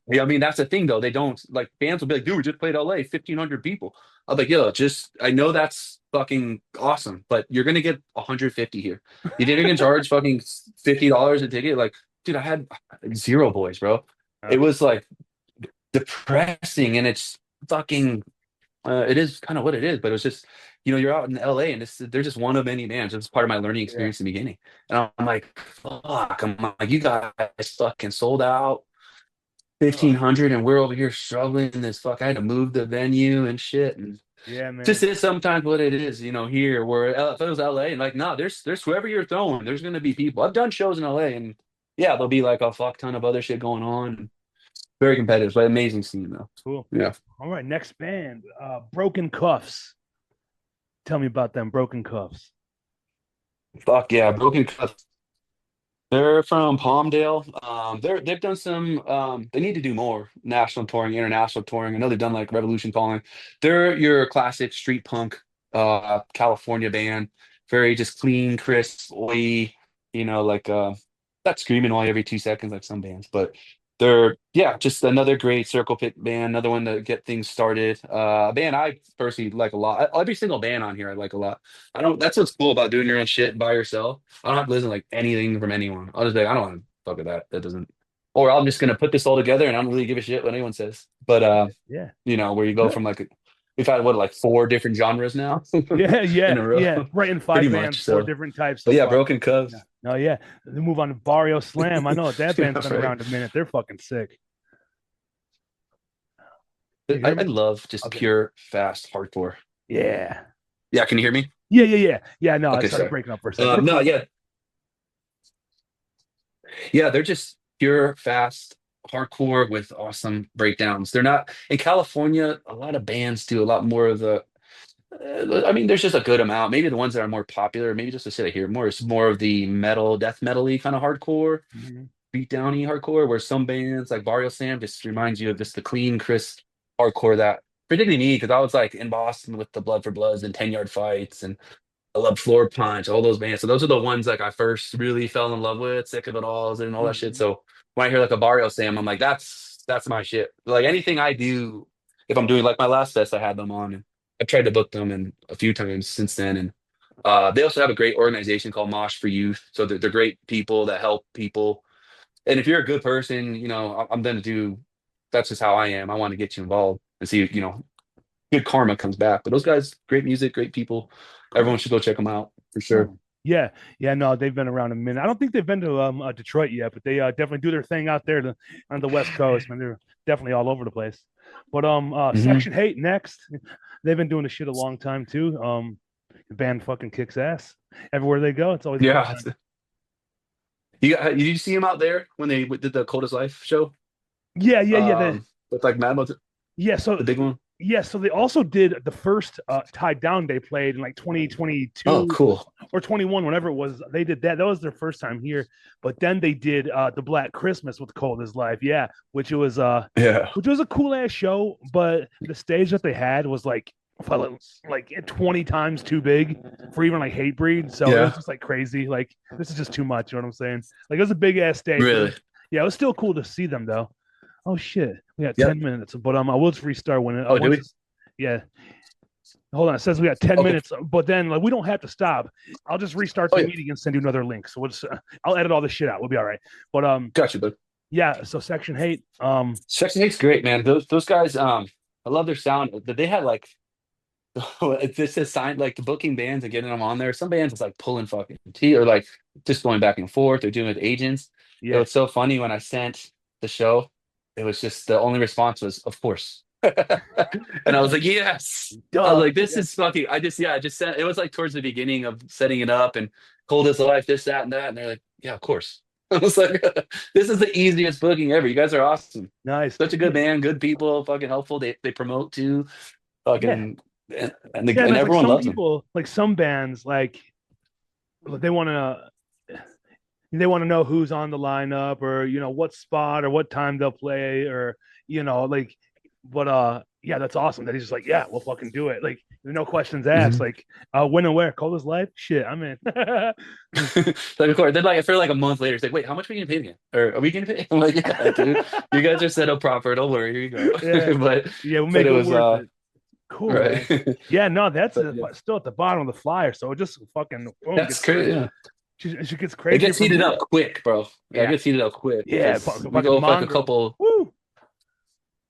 yeah, I mean that's the thing though. They don't like bands will be like, dude, we just played LA, 1,500 people. I'm like, yo, just I know that's fucking awesome, but you're gonna get 150 here. You think you're gonna charge fucking $50 a ticket? Like, dude, I had zero boys, bro. It Uh, was like depressing, and it's fucking. It is kind of what it is, but it was just, you're out in LA, and they're just one of many bands. It's part of my learning yeah. experience in the beginning, and I'm like, fuck, I'm like, you guys fucking sold out. Oh, 1,500 and we're over here struggling in this fuck. I had to move the venue and shit. And yeah, just man. is sometimes what it is, here where if it was LA and like, no, there's whoever you're throwing, there's gonna be people. I've done shows in LA and yeah, there'll be like a fuck ton of other shit going on. Very competitive, but amazing scene though. Cool. Yeah. All right, next band, Broken Cuffs. Tell me about them Broken Cuffs. Fuck yeah. Broken Cup. They're from Palmdale. They've done some. They need to do more national touring, international touring. I know they've done like Revolution Calling. They're your classic street punk, California band. Very just clean, crisp, oi. Like not screaming all every 2 seconds like some bands, but they're yeah, just another great circle pit band. Another one to get things started. A band I personally like a lot. Every single band on here I like a lot. I don't. That's what's cool about doing your own shit by yourself. I don't have to listen to like anything from anyone. I'll just be like, I don't want to fuck with that. That doesn't. Or I'm just gonna put this all together and I don't really give a shit what anyone says. But Yeah. where you go from like we've had what like four different genres now Yeah, yeah, in a row, yeah. Right in pretty five bands, much. four So, different types but of yeah, Broken yeah. Cubs. Oh yeah. Then move on to Barrio Slam. I know that band's Yeah, been right. around a minute. They're fucking sick. You hear I me? love just Okay. pure fast hardcore. Yeah. Yeah, can you hear me? Yeah, yeah, yeah. Yeah, no, I Okay, started sorry. breaking up for a second. They're No, cool. yeah, yeah, they're just pure, fast, hardcore with awesome breakdowns. They're not in California. A lot of bands do a lot more of the. I mean, there's just a good amount. Maybe the ones that are more popular, maybe just to say I hear more, is more of the metal, death metal-y kind of hardcore, Mhm. beat downy hardcore, where some bands like Barrio Sam just reminds you of just the clean, crisp hardcore that particularly me, because I was like in Boston with the Blood for Bloods and 10 Yard Fights and I love Floor Punch, all those bands. So those are the ones like I first really fell in love with, Sick of It All and all that shit. Mhm. So when I hear like a Barrio Sam, I'm like, that's my shit. Like anything I do, if I'm doing like my last fest, I had them on and I've tried to book them and a few times since then. And they also have a great organization called Mosh for Youth. So they're great people that help people. And if you're a good person, I'm going to do, that's just how I am. I want to get you involved and see, good karma comes back. But those guys, great music, great people. Everyone Cool. should go check them out for sure. Cool. Yeah, yeah, no, they've been around a minute. I don't think they've been to Detroit yet, but they definitely do their thing out there on the West Coast. Man, they're definitely all over the place. But Hmm. Section Hate next. They've been doing the shit a long time too. The band fucking kicks ass everywhere they go. It's always a good Yeah, time. did you see him out there when they did the Coldest Life show? Yeah, yeah, yeah. With like Mad Mod- Yeah, the so big one. yeah, so they also did the first Tied Down they played in like Oh, 2022 cool. or 21, whenever it was. They did that. That was their first time here. But then they did the Black Christmas with Cold as Life. Yeah, Yeah, which was a cool ass show, but the stage that they had was like 20 times too big for even like Hatebreed. So it was yeah, just like crazy. Like this is just too much. You know what I'm saying? Like it was a big ass stage, but really. yeah, it was still cool to see them though. Oh shit, we got Yep. 10 minutes, but I will just restart when Oh, do once we? it's yeah. Hold on, it says we got 10 Okay. minutes, but then like we don't have to stop. I'll just restart Oh the yeah, meeting and send you another link. So I'll edit all this shit out. We'll be all right. But got you, bud. yeah. So Section Hate, Section Eight's great, man. Those guys, I love their sound. That they had like it's just a sign like the booking bands and getting them on there. Some bands it's like pulling fucking tea or like just going back and forth or doing it with agents. It yeah, was so funny when I sent the show. It was just the only response was, "Of course," and I was like, "Yes." I was duh, like, "This yeah, is fucking." I just sent. It was like towards the beginning of setting it up and cold as life, this, that, and that, and they're like, "Yeah, of course." I was like, this is the easiest booking ever. You guys are awesome. Nice. Such a good Yeah, band, good people, fucking helpful. They promote too, yeah, fucking, and yeah. And and it's like everyone some loves them. people, like some bands, like they want to know who's on the lineup or what spot or what time they'll play or like but yeah, that's awesome that he's just like, yeah, we'll fucking do it, like no questions asked, Mhm. like when and where, Cold as Life, shit, I'm in. Like, of course, then like I feel like a month later, it's like, wait, how much are we gonna pay again? Or are we gonna pay? I'm like, yeah, dude, you guys are set up proper. Don't worry, here you go. Yeah, but yeah, we'll but make it it was worth it. Cool, right. man. Yeah, no, that's But yeah, still at the bottom of the flyer, so it just fucking boom that's gets crazy. crazy. Yeah. She gets It crazier gets from heated here. up quick, bro. Yeah, it Yeah, gets heated up quick yeah, because we fucking go with like a Mongrel. couple. Woo.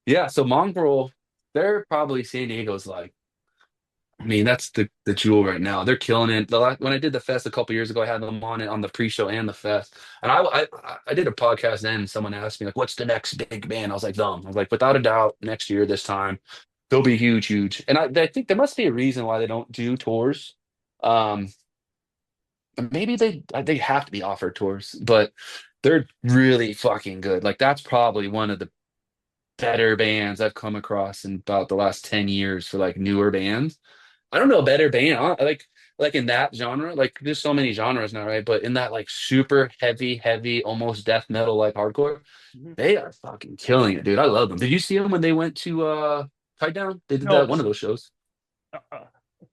Yeah, so Mongrel, they're probably San Diego's like. I mean, that's the jewel right now. They're killing it. When I did the fest a couple years ago, I had them on it on the pre-show and the fest. And I did a podcast then. And someone asked me like, "What's the next big band?" I was like, "Them." I was like, "Without a doubt, next year this time, they'll be huge, huge." And I think there must be a reason why they don't do tours. Um, maybe they have to be offered tours, but they're really fucking good. Like that's probably one of the better bands I've come across in about the last 10 years for like newer bands. I don't know a better band. Like in that genre, like there's so many genres now, right? But in that like super heavy, heavy, almost death metal like hardcore, Mhm. they are fucking killing it, dude. I love them. Did you see them when they went to Tie Down? They did No, that one of those shows.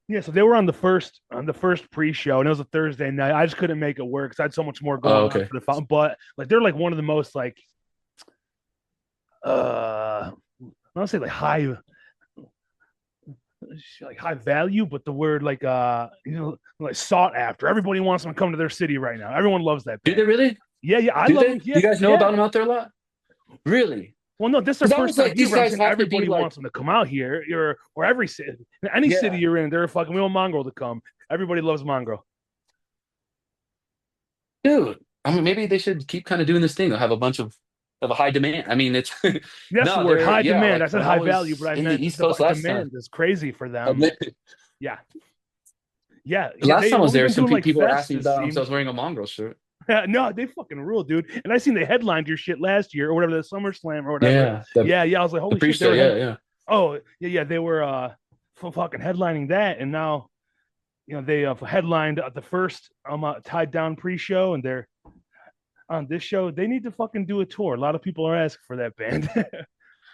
yeah, so they were on the first pre-show, and it was a Thursday night. I just couldn't make it work because I had so much more Oh, going on okay. for the fountain. But like they're like one of the most I don't say like high value, but the word like like sought after. Everybody wants them to come to their city right now. Everyone loves that Do band. they really? Yeah, yeah, I Do love they? them. Do Yeah, you guys know yeah. about them out there a lot? Really? Well, no, this is their Because I first was time like, here, these but I'm guys saying have to be everybody like, wants them to come out here, or every city, any city yeah. you're in, they're fucking. We want Mongrel to come. Everybody loves Mongrel. Dude, I mean, maybe they should keep kind of doing this thing. They'll have a bunch of a high demand. I mean, it's That's the no, word, they're high yeah. demand. I Like said when I high value, but was I in the meant East Coast last time, demand is crazy for them. the Yeah, yeah, yeah. last They've time I was only there, been some doing like people were fests, asking me it about them, so I was seems. wearing a mongrel shirt. No, they fucking rule, dude. And I seen they headlined your shit last year or whatever, the SummerSlam or whatever. Yeah, the Yeah, yeah. I was like, the holy shit, they pre-show. were Yeah, yeah. Oh, yeah, yeah. They were fucking headlining that, and now they headlined the first tied down pre-show, and they're on this show. They need to fucking do a tour. A lot of people are asking for that band,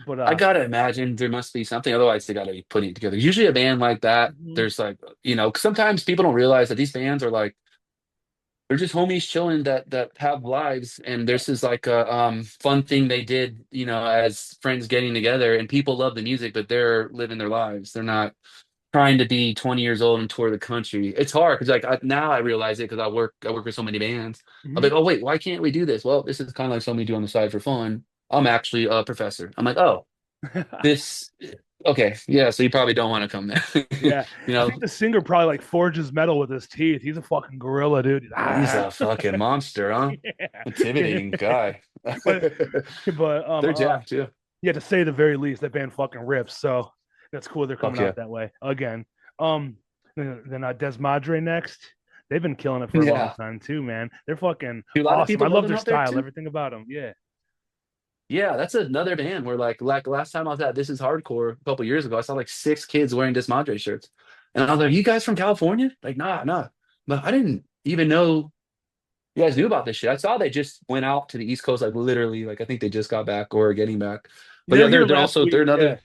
but I gotta imagine there must be something. Otherwise, they gotta be putting it together. Usually, a band like that, mhm, there's like 'cause sometimes people don't realize that these bands are like they're just homies chilling that have lives, and this is like a fun thing they did, as friends getting together, and people love the music, but they're living their lives. They're not trying to be 20 years old and tour the country. It's hard because like now I realize it because I work with so many bands. I'm mhm. like, oh wait, why can't we do this? Well, this is kind of like something we do on the side for fun. I'm actually a professor. I'm like, oh, this okay, yeah. So you probably don't want to come there. Yeah, you I know, think the singer probably like forges metal with his teeth. He's a fucking gorilla, dude. he's Ah. a fucking monster, huh? Yeah, yeah. Intimidating guy. but but They're jacked too. yeah, to say the very least, that band fucking rips. So that's cool. They're coming Fuck out yeah. that way again. Um, then Des Madre next. They've been killing it for a long Yeah. time too, man. They're fucking Do a lot of awesome. I people love love them their out there style, too? everything about them. Yeah, Yeah, that's another band where like last time I was at This Is Hardcore a couple years ago, I saw like six kids wearing Desmadre shirts. And I was like, you guys from California? Like, nah, nah. But I didn't even know you guys knew about this shit. I saw they just went out to the East Coast, like literally, like I think they just got back or are getting back. But they yeah, were here they're last also they're week. Yeah, another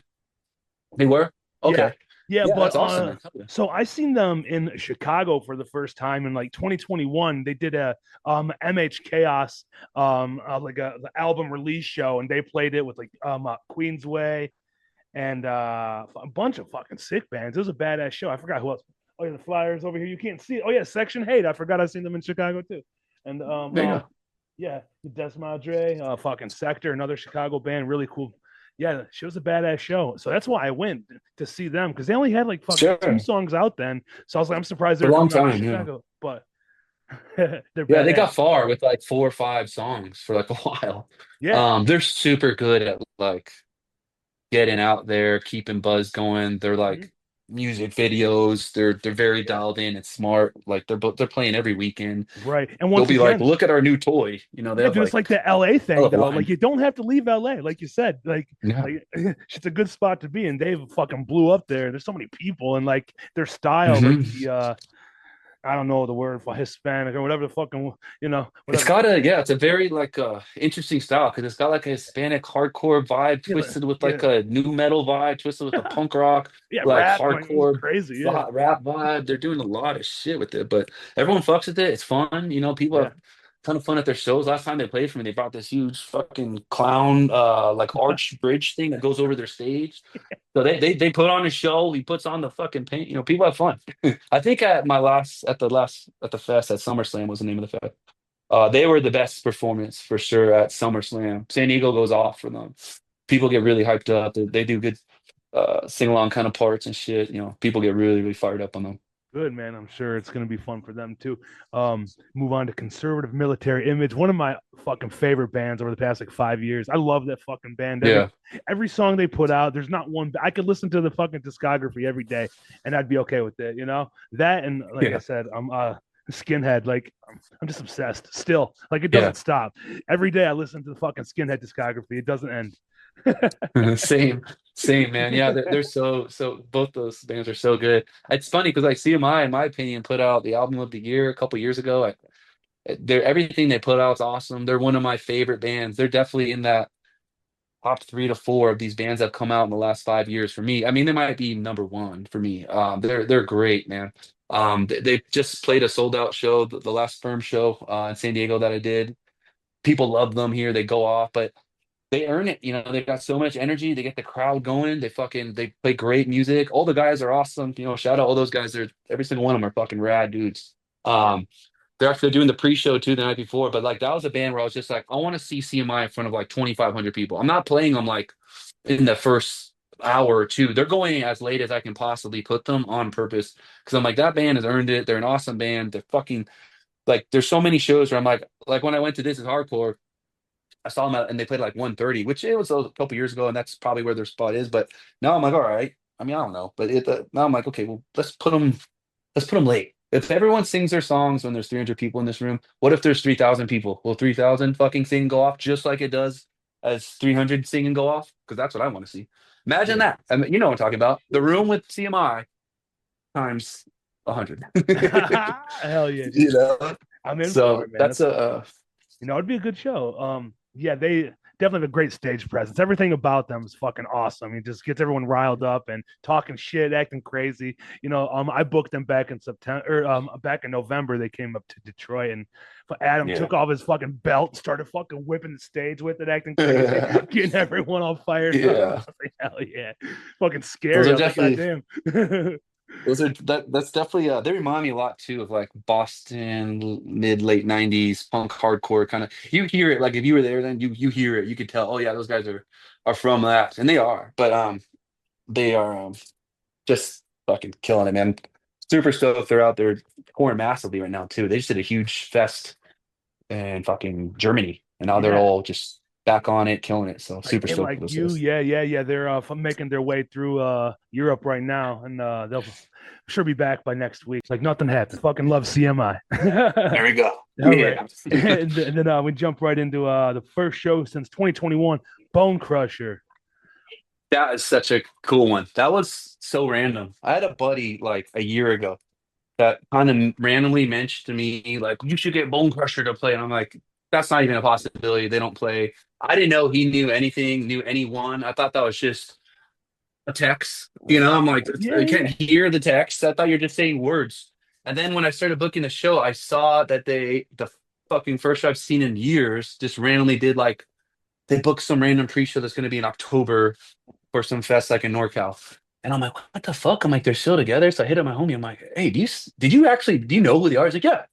they were? yeah, Okay. yeah. Yeah, But that's awesome, man. Hell yeah. so I seen them in Chicago for the first time in like 2021. They did a MH Chaos like the album release show, and they played it with like Queensway and a bunch of fucking sick bands. It was a badass show. I forgot who else. Oh yeah, the Flyers over here. You can't see it. Oh yeah, Section Hate. I forgot I seen them in Chicago too. And There you go. yeah, Des Madre, fucking Sector, another Chicago band, really cool. Yeah, she was a badass show. So that's why I went to see them because they only had like fucking two Sure. songs out then. So I was like, I'm surprised For a they're long coming out to time, yeah. Chicago, but they're Yeah, they badass. got far with like 4 or 5 songs for like a while. Yeah. They're super good at like getting out there, keeping buzz going. They're Mhm. like music videos. They're very dialed in. It's smart. Like they're playing every weekend. Right. And They'll once be like, again, "Look at our new toy." You know, they yeah, have dude, it's like like the LA I thing love though. Like line. you don't have to leave LA, like you said. Yeah. Like it's a good spot to be, and they fucking blew up there. There's so many people, and like their style, like Hmm. the I don't know the word for Hispanic or whatever the fucking It's whatever. got a yeah, it's a very like interesting style because it's got like a Hispanic hardcore vibe Yeah, twisted with like yeah, a new metal vibe, twisted with a punk rock, yeah, like rap. Like it's hardcore crazy. Yeah, rap vibe. They're doing a lot of shit with it, but everyone fucks with it. It's fun, you know. People have yeah. a ton of fun at their shows. Last time they played for me, they brought this huge fucking clown like arch bridge thing that goes over their stage. So they put on a show. He puts on the fucking paint. You know, people have fun. I think at the fest at SummerSlam was the name of the fest. They were the best performance for sure at SummerSlam. San Diego goes off for them. People get really hyped up. They do good sing along kind of parts and shit. You know, people get really really fired up on them. Good man. I'm sure it's gonna be fun for them too. Move on to conservative military image. One of my fucking favorite bands over the past like 5 years. I love that fucking band. Yeah, Every song they put out, there's not one. I could listen to the fucking discography every day, and I'd be okay with it. You know that, and like I yeah, said, I'm Skinhead. Like I'm just obsessed still. Like it yeah. doesn't stop. Every day I listen to the fucking Skinhead discography. It doesn't end. Same, same, man. Yeah, they're so. Both those bands are so good. It's funny because like CMI, in my opinion, put out the album of the year a couple years ago. They're everything they put out is awesome. They're one of my favorite bands. They're definitely in that top 3 to 4 of these bands that have come out in the last 5 years for me. I mean, they might be number one for me. They're great, man. They just played a sold out show, the last Firm show in San Diego that I did. People love them here. They go off, but they earn it. You know, they've got so much energy. They get the crowd going. They play great music. All the guys are awesome. You know, shout out all those guys. They're every single one of them are fucking rad dudes. Um, they're actually doing the pre-show too the night before, but like that was a band where I was just like, I want to see CMI in front of like 2,500 people. I'm not playing them like in the first hour or two. They're going as late as I can possibly put them on purpose because I'm like that band has earned it. They're an awesome band. They're fucking like there's so many shows where I'm like when I went to This Is Hardcore, I saw them out and they played like 130, which it was a couple years ago, and that's probably where their spot is. But now I'm like, all right. I mean, I don't know, but now I'm like, okay, well, let's put them late. If everyone sings their songs when there's 300 people in this room, what if there's 3,000 people? Will 3,000 fucking sing and go off just like it does as 300 sing and go off? Because that's what I want to see. Imagine Yeah. that. I mean, you know what I'm talking about. The room with CMI times 100. Hell yeah, You dude. know? I'm in for So it, man. that's That's a, awesome. It'd be a good show. Yeah, they definitely have a great stage presence. Everything about them is fucking awesome. It just gets everyone riled up and talking shit, acting crazy. I booked them back in September, back in November. They came up to Detroit, and Adam yeah. took off his fucking belt, and started fucking whipping the stage with it, acting crazy, getting everyone all fired up. I Yeah. was like, hell yeah, fucking Those scary. are I was like, God definitely damn. that's definitely they remind me a lot too of like Boston mid late 90s punk hardcore kind of. You hear it like if you were there then you hear it. You could tell, oh yeah, those guys are from that. And they are. But they are just fucking killing it, man. Super stoked they're out there touring massively right now too. They just did a huge fest in fucking Germany and now they're Yeah, all just back on it, killing it. So like super him, stoked like for those you. guys. Yeah, yeah, yeah. They're making their way through Europe right now, and they'll sure be back by next week. Like nothing happened. Fucking love CMI. There we go. All right, Yeah. and then we jump right into the first show since 2021, Bone Crusher. That is such a cool one. That was so random. I had a buddy like a year ago that kind of randomly mentioned to me, like, you should get Bone Crusher to play. And I'm like, that's not even a possibility. They don't play. I didn't know he knew anything, knew anyone. I thought that was just a text. You know, I'm like, Yeah, I can't yeah. hear the text. I thought you're just saying words. And then when I started booking the show, I saw that the fucking first show I've seen in years, just randomly did like, they booked some random pre-show that's going to be in October for some fest like in NorCal. And I'm like, what the fuck? I'm like, they're still together. So I hit up my homie. I'm like, hey, do you know who they are? He's like, yeah,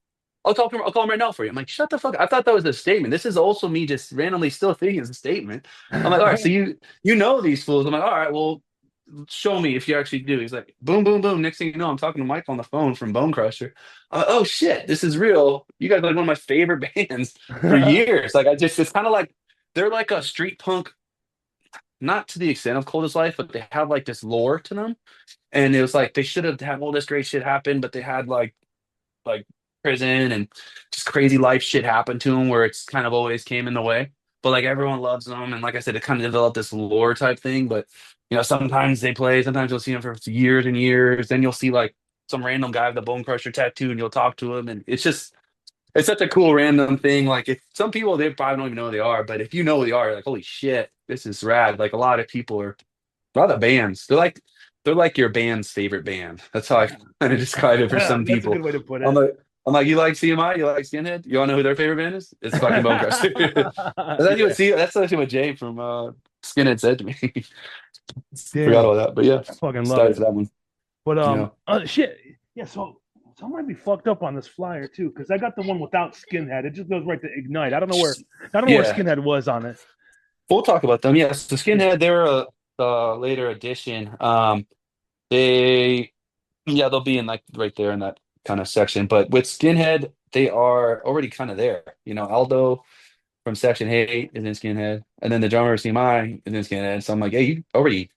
I'll talk to him. I'll call him right now for you. I'm like, shut the fuck up. I thought that was a statement. This is also me just randomly still thinking it's a statement. I'm like, all right, so you know these fools. I'm like, all right, well, show me if you actually do. He's like, boom, boom, boom. Next thing you know, I'm talking to Mike on the phone from Bone Crusher. I'm like, oh shit, this is real. You guys are like one of my favorite bands for years. Like it's kind of like they're like a street punk not to the extent of Cold as Life, but they have like this lore to them. And it was like they should have had all this great shit happen, but they had like prison and just crazy life shit happen to them where it's kind of always came in the way. But like everyone loves them, and like I said, it kind of developed this lore type thing. But sometimes they play, sometimes you'll see them for years and years. Then you'll see like some random guy with a bone crusher tattoo, and you'll talk to him, and it's such a cool random thing. Like if some people they probably don't even know who they are, but if you know who they are, you're like, holy shit, this is rad. Like a lot of people are a lot of bands. They're like your band's favorite band. That's how I kind of describe it for some That's a people. good way to put I'm it. like, I'm like, you like CMI? You like Skinhead? You want to know who their favorite band is? It's fucking Bone Crusher. Yeah, That's actually what Jay from Skinhead said to me. Forgot damn, all that, but yeah, I fucking love started it. for that one. But Yeah, shit, yeah. So I might be fucked up on this flyer too, because I got the one without Skinhead. It just goes right to Ignite. I don't know where yeah. Skinhead was on it. We'll talk about them. Yes, the Yeah. Skinhead. They're a later addition. They Yeah, they'll be in like right there in that kind of section. But with Skinhead, they are already kind of there. Aldo from Section 8 is in Skinhead, and then the drummer CMI is in Skinhead. So I'm like, hey, you already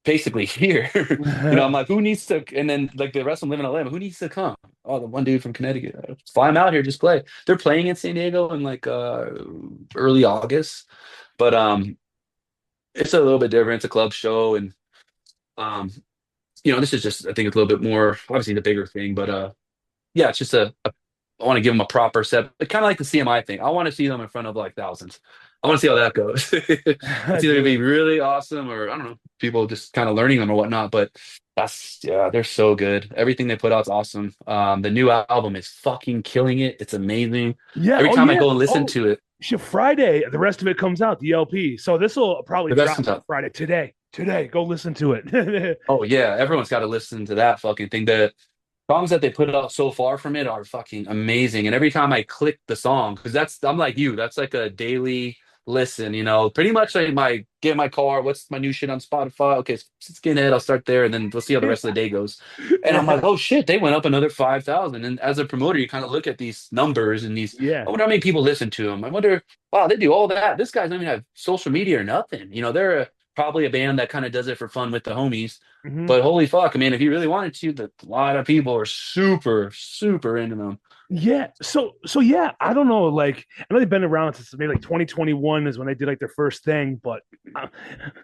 basically here. I'm like, who needs to? And then like the rest of them live in Atlanta. Who needs to come? Oh, the one dude from Connecticut. Fly him out here, just play. They're playing in San Diego in like early August, but it's a little bit different. It's a club show, and um, this is just I think it's a little bit more obviously the bigger thing, but yeah, it's just I want to give them a proper set, kind of like the CMI thing. I want to see them in front of like thousands. I want to see how that goes. It's either gonna be Dude. really awesome or I don't know, people just kind of learning them or whatnot. But yeah, they're so good. Everything they put out is awesome. The new album is fucking killing it. It's amazing. Yeah. Every Oh time I yeah. go and listen Oh to it, shit. Friday. The rest of it comes out. The LP. So this will probably the best drop comes out. Friday today. Today. Go listen to it. Oh yeah, everyone's got to listen to that fucking thing. The songs that they put out so far from it are fucking amazing. And every time I click the song, because I'm like you, that's like a daily listen, pretty much like get in my car, what's my new shit on Spotify? Okay, Skinhead, I'll start there and then we'll see how the rest of the day goes. And I'm like, Yeah. oh shit, they went up another 5,000. And as a promoter, you kind of look at these numbers and Yeah. I wonder how many people listen to them. I wonder, wow, they do all that. This guy's not even have social media or nothing. They're probably a band that kind of does it for fun with the homies. Hmm. But holy fuck, I mean, if you really wanted to, a lot of people are super, super into them. Yeah. So yeah, I don't know. Like, I know they've been around since maybe like 2021 is when they did like their first thing, but I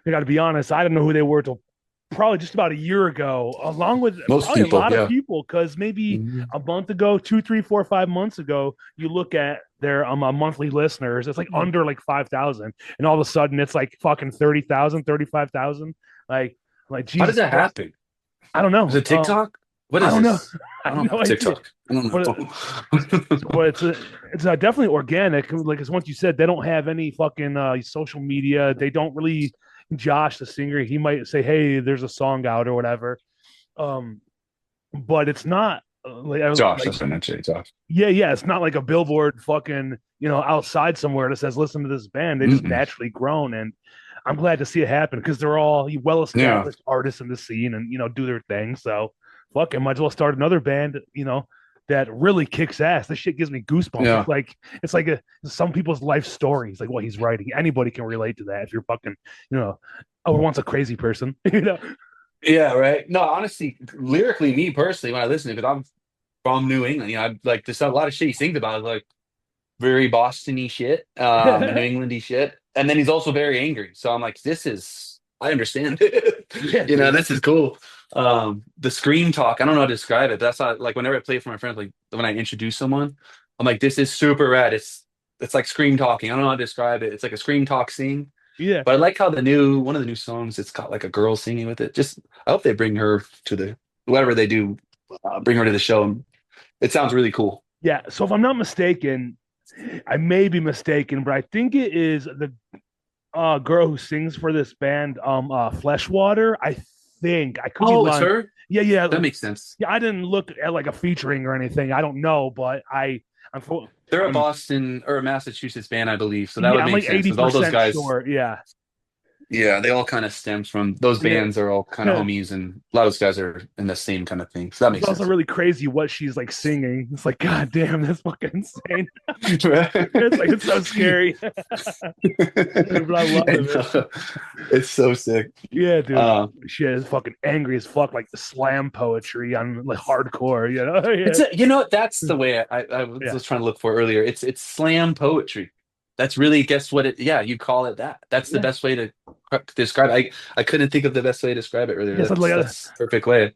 got to be honest, I didn't know who they were till probably just about a year ago, along with Most probably a people, lot of yeah. people, because maybe Mhm. a month ago, 2, 3, 4, 5 months ago, you look at their monthly listeners, it's like under like 5,000, and all of a sudden it's like fucking 30,000, 35,000. Like, like How did Jesus that Christ. happen? I don't Is know. it TikTok? What I is don't know. this? I I have don't no have idea. TikTok. I don't But know. but it's definitely organic. Like as once you said, they don't have any fucking social media. They don't really. Josh, the singer, he might say, "Hey, there's a song out" or whatever. Um, but it's not Josh, like that's my name, Josh. yeah, it's not like a billboard fucking outside somewhere that says listen to this band. They just Mm-mm. naturally grown, and I'm glad to see it happen because they're all well Yeah, established artists in the scene and do their thing. So fuck, I might as well start another band. That really kicks ass. This shit gives me goosebumps. yeah, It's like some people's life stories, like what he's writing. Anybody can relate to that if you're fucking, you know, or once a crazy person, yeah. Right. No, honestly, lyrically, me personally, when I listen to it, because I'm from New England, I like there's a lot of shit he sings about, like very Boston-y shit, and New Englandy shit. And then he's also very angry. So I'm like, I understand. Yeah, dude. This is cool. The scream talk, I don't know how to describe it, but that's how, like, whenever I play it for my friends, like when I introduce someone, I'm like, this is super rad. It's like scream talking. I don't know how to describe it. It's like a scream talk sing. Yeah. But I like how one of the new songs, it's got like a girl singing with it. I hope they bring her to whatever they do, bring her to the show. It sounds really cool. Yeah. So if I'm not mistaken, I may be mistaken, but I think it is the girl who sings for this band, Fleshwater. I think I could be Oh, it's lying. her? Yeah, yeah, That makes sense. yeah. I didn't look at like a featuring or anything. I don't know, but I'm, They're a I'm Boston or a Massachusetts band, I believe. So that yeah, would I'm make like sense eighty because all those percent guys, sure. Yeah, Yeah, they all kind of stem from those Yeah. bands are all kind of homies, and a lot of those guys are in the same kind of thing. So that It's makes also sense. really crazy what she's like singing. It's like, God damn, that's fucking insane. It's like it's Right? so scary. Dude, but I love it, And, man. it's so sick. Yeah, dude. Um, Shit is fucking angry as fuck, like slam poetry on like hardcore, you know? it's Yeah. a, that's the way I was Yeah. trying to look for earlier. It's slam poetry. That's really guess what it. Yeah, you call it that. That's the Yeah. best way to describe. I couldn't think of the best way to describe it earlier. Yeah. So like, That's perfect way.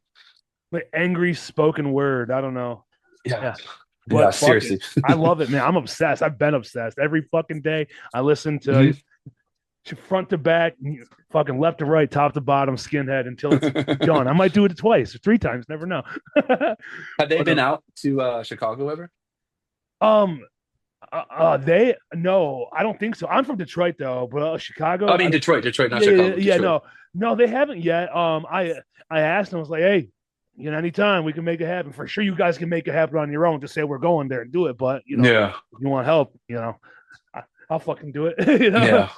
like angry spoken word. I don't know. Yeah, Yeah. yeah. But fuck it. Seriously. I love it, man. I'm obsessed. I've been obsessed. Every fucking day I listen to Mhm. front to back, fucking left to right, top to bottom, skinhead until it's done. I might do it twice or three times, never know. Have they But been out to Chicago ever? um they no, I don't think so. I'm from Detroit though, but I Chicago, I mean don't. Detroit, not Yeah, yeah, Chicago, yeah, Detroit. no, no, they haven't yet. I asked them, I was like, hey, anytime we can make it happen. For sure, you guys can make it happen on your own. Just say we're going there and do it. But Yeah, if you want help, I'll fucking do it. yeah.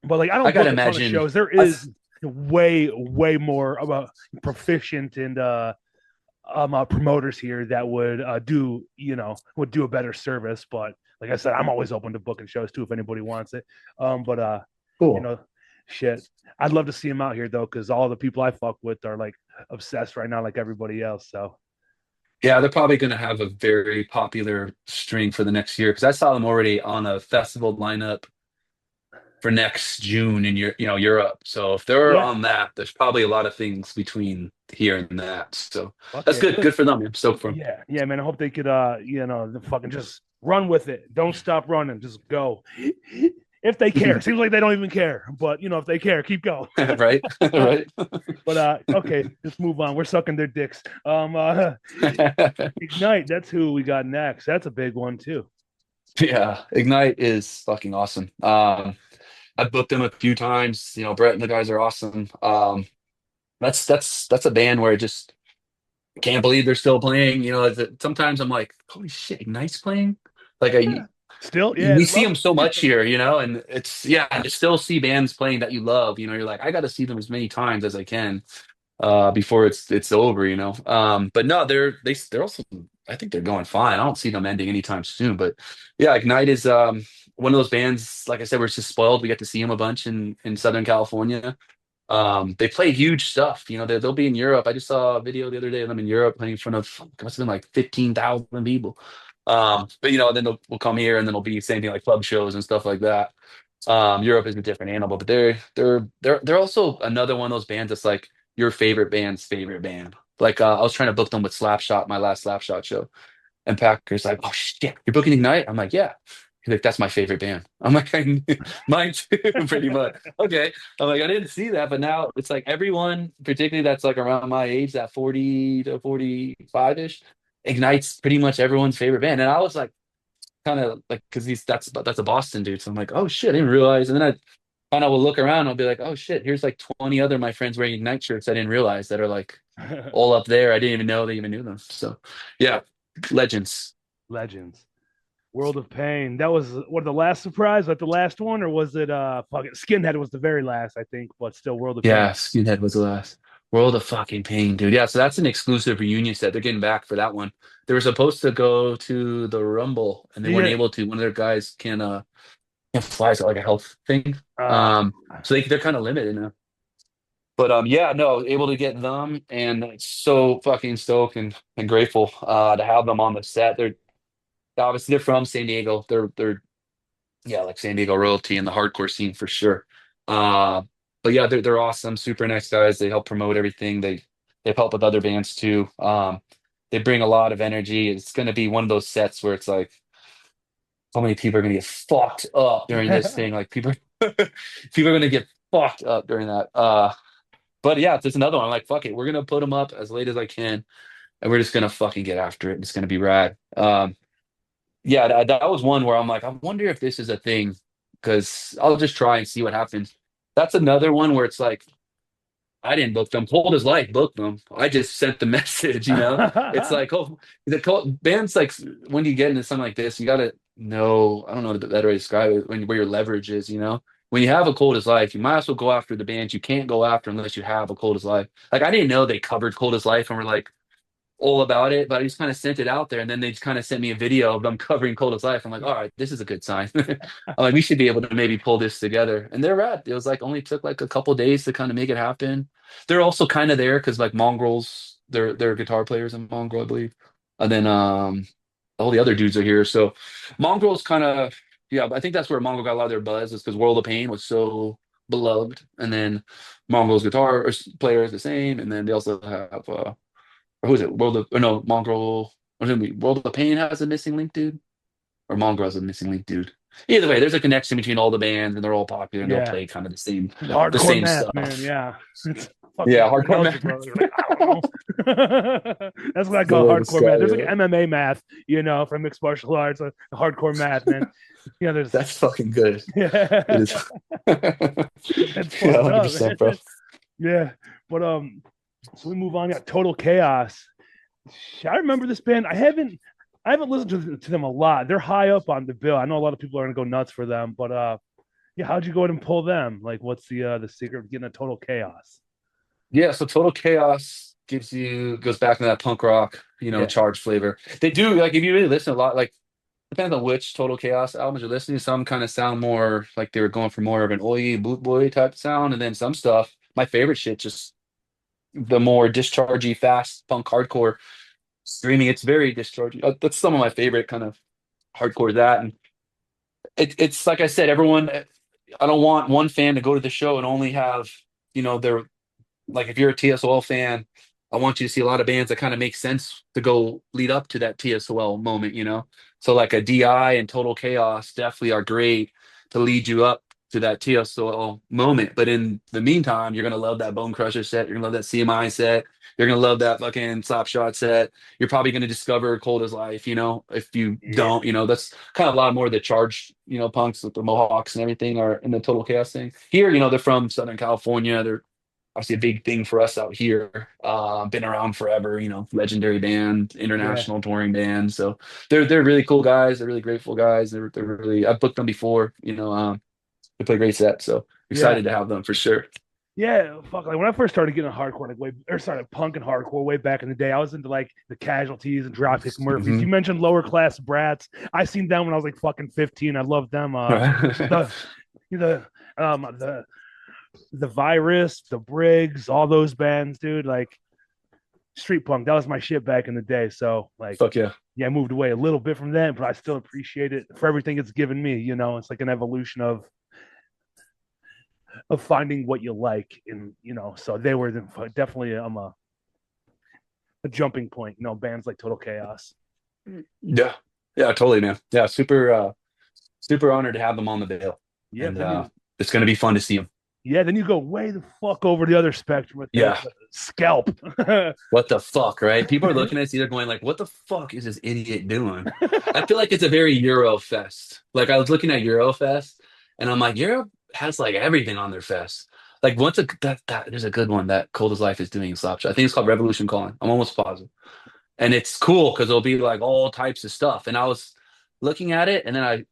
But like, I I don't gotta book a ton of imagine. shows. There I is way more about proficient and promoters here that would would do a better service. But like I said, I'm always open to booking shows too if anybody wants it. But you cool. know, shit, I'd love to see him out here though, because all the people I fuck with are like obsessed right now, like everybody else. So Yeah, they're probably going to have a very popular string for the next year because I saw them already on a festival lineup for next June in Europe. So if they're yeah, on that, there's probably a lot of things between here and that. So fuck that's yeah, good. Good for them. I'm stoked for them. yeah, yeah, man. I hope they could fucking just run with it. Don't stop running. Just go. If they care. Seems like they don't even care. But if they care, keep going. Right? Right? But okay, let's move on. We're sucking their dicks. Ignite, that's who we got next. That's a big one too. Yeah, Ignite is fucking awesome. I've booked them a few times. Brett and the guys are awesome. That's a band where I just can't believe they're still playing. Sometimes I'm like, holy shit, Ignite's playing. Like Yeah. Still, yeah, we I see love them so it. much here, and it's yeah, and to still see bands playing that you love. You're like, I got to see them as many times as I can before it's over. But no, they're also I think they're going fine. I don't see them ending anytime soon. But yeah, Ignite is one of those bands. Like I said, we're just spoiled. We get to see them a bunch in Southern California. They play huge stuff. They'll be in Europe. I just saw a video the other day of them in Europe playing in front of it must have been like 15,000 people. But then we'll come here and then it'll be the same thing like club shows and stuff like that. Europe is a different animal, but they're also another one of those bands that's like your favorite band's favorite band. Like I was trying to book them with Slapshot, my last Slapshot show. And Packer's like, oh shit, you're booking Ignite? I'm like, yeah. He's like, that's my favorite band. I'm like, mine too, pretty much. Okay. I'm like, I didn't see that, but now it's like everyone, particularly that's like around my age, that 40 to 45-ish, Ignite's pretty much everyone's favorite band. And I was like, kind of like, because that's a Boston dude. So I'm like, oh shit, I didn't realize. And then I kind of will look around, I'll be like, oh shit, here's like 20 other my friends wearing Ignite shirts I didn't realize that are like all up there. I didn't even know they even knew them. So yeah, legends. Legends. World of Pain. That was what the last surprise, like the last one, or was it fucking Skinhead was the very last, I think, but still World of Pain. Yeah, Skinhead was the last. World of fucking pain, dude. Yeah, so that's an exclusive reunion set. They're getting back for that one. They were supposed to go to the Rumble and they weren't Yeah. able to. One of their guys can't fly, so like a health thing. Uh So they're kind of limited now. But yeah, no, able to get them and so fucking stoked and grateful to have them on the set. They're obviously they're from San Diego. They're yeah, like San Diego royalty in the hardcore scene for sure. Uh, but yeah, they're awesome, super nice guys. They help promote everything. They've helped with other bands too. They bring a lot of energy. It's going to be one of those sets where it's like, how many people are going to get fucked up during this thing? Like people, people are going to get fucked up during that. But yeah, it's just another one. I'm like, fuck it, we're gonna put them up as late as I can, and we're just gonna fucking get after it. It's gonna be rad. Yeah, that was one where I'm like, I wonder if this is a thing because I'll just try and see what happens. That's another one where it's like, I didn't book them. Cold as Light booked them. I just sent the message. It's like, oh, bands like when you get into something like this, you gotta know, I don't know the better way to describe it, where your leverage is. when you have a Cold as Life, you might as well go after the bands you can't go after unless you have a Cold as Life. Like I didn't know they covered Cold as Life and were like all about it, but I just kind of sent it out there, and then they just kind of sent me a video of them covering Cold as Life. I'm like, all right, this is a good sign. I'm like, we should be able to maybe pull this together, and they're rad. It was like only took like a couple days to kind of make it happen. They're also kind of there because like Mongrels, they're guitar players in Mongrel, I believe, and then all the other dudes are here. So Mongrel's kind of yeah, I think that's where Mongrel got a lot of their buzz is because World of Pain was so beloved, and then Mongrel's guitar player is the same, and then they also have or who is it? World of or no, Mongrel. Or is it World of Pain has a missing link dude, or Mongrel has a missing link dude. Either way, there's a connection between all the bands, and they're all popular, and they'll Yeah. play kind of The the hardcore same math, man. stuff. Yeah. It's fucking Yeah, everyone hardcore else is man. like, I don't know. That's what I The call way to hardcore math. describe There's like it. MMA math, from mixed martial arts, like hardcore math, man. There's That's fucking good. It yeah, is. it's Yeah, fucked up, 100%, bro. man. Yeah, but so we move on. Yeah, Total Chaos. I remember this band. I haven't listened to them a lot. They're high up on the bill. I know a lot of people are gonna go nuts for them, but yeah, how'd you go ahead and pull them? Like, what's the secret of getting a Total Chaos? Yeah, so Total Chaos goes back to that punk rock, Yeah, charge flavor. They do like if you really listen a lot, like depends on which Total Chaos albums you're listening. Some kind of sound more like they were going for more of an oi boot boy type sound, and then some stuff. My favorite shit, just the more dischargy, fast punk hardcore screaming. It's very discharging. That's some of my favorite kind of hardcore. That and it's like I said, everyone. I don't want one fan to go to the show and only have their like if you're a TSOL fan, I want you to see a lot of bands that kind of make sense to go lead up to that TSOL moment. So like a DI and Total Chaos definitely are great to lead you up to that TSOL moment. But in the meantime, you're gonna love that Bone Crusher set. You're gonna love that CMI set. You're gonna love that fucking Slapshot set. You're probably gonna discover Cold as Life. If you yeah, don't, that's kind of a lot more of the charged, punks with the Mohawks and everything are in the Total Chaos thing. Here, they're from Southern California. They're obviously a big thing for us out here. Been around forever, legendary band, yeah, international touring band. So they're really cool guys. They're really grateful guys. They're really I've booked them before. They play great sets. So yeah. excited to have them for sure. Yeah, fuck. Like when I first started getting hardcore, like started punk and hardcore way back in the day, I was into like the Casualties and Dropkick Murphys. You Hmm. mentioned Lower Class Brats. I seen them when I was like fucking 15. I loved them. The the the Virus, the Briggs, all those bands, dude. Like street punk, that was my shit back in the day. So like, Fuck yeah. yeah, I moved away a little bit from that, but I still appreciate it for everything it's given me. It's like an evolution of finding what you like, and so they were definitely a jumping point. Bands like Total Chaos. Yeah. Yeah, totally, man. Yeah, super honored to have them on the bill. Yeah, And then you it's gonna be fun to see them. yeah, then you go way the fuck over the other spectrum with that Yeah. Scalp. What the fuck, right? People are looking at us either going like, "What the fuck is this idiot doing?" I feel like it's a very Euro fest. Like I was looking at Euro fest, and I'm like, Europe has like everything on their fest. Like once there's a good one that Cold as Life is doing in Slapshot. I think it's called Revolution Calling. I'm almost positive, and it's cool because it'll be like all types of stuff. And I was looking at it, and then I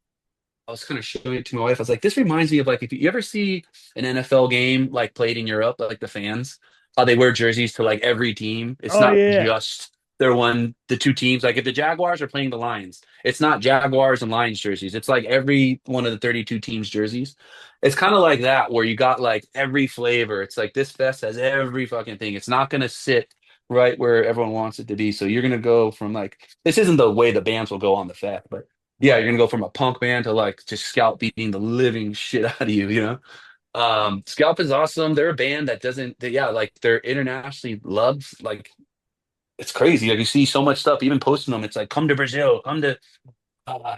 was kind of showing it to my wife. I was like, this reminds me of like if you ever see an NFL game like played in Europe, like the fans, how they wear jerseys to like every team. It's Oh not yeah, just the two teams. Like if the Jaguars are playing the Lions, it's not Jaguars and Lions jerseys. It's like every one of the 32 teams jerseys. It's kind of like that where you got like every flavor. It's like this fest has every fucking thing. It's not gonna sit right where everyone wants it to be. So you're gonna go from like this isn't the way the bands will go on the fest, but yeah, you're right. gonna go from a punk band to like just Scalp beating the living shit out of you. Scalp is awesome. They're a band that doesn't, yeah, like they're internationally loved. Like it's crazy. Like you see so much stuff, even posting them. It's like come to Brazil, come to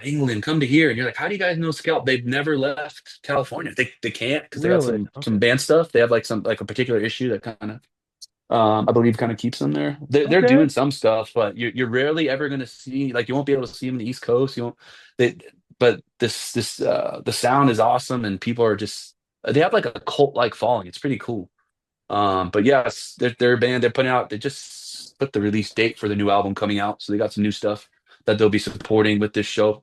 England, come to here, and you're like, how do you guys know Scalp? They've never left California. They can't because they got Really? some Okay. band stuff. They have like some like a particular issue that kind of I believe kind of keeps them there. They're Okay. doing some stuff, but you're rarely ever going to see like you won't be able to see them in the East Coast. You won't. They, but the sound is awesome, and people are just they have like a cult like following. It's pretty cool. But yes, they're a band. They're putting out. They just put the release date for the new album coming out, so they got some new stuff that they'll be supporting with this show.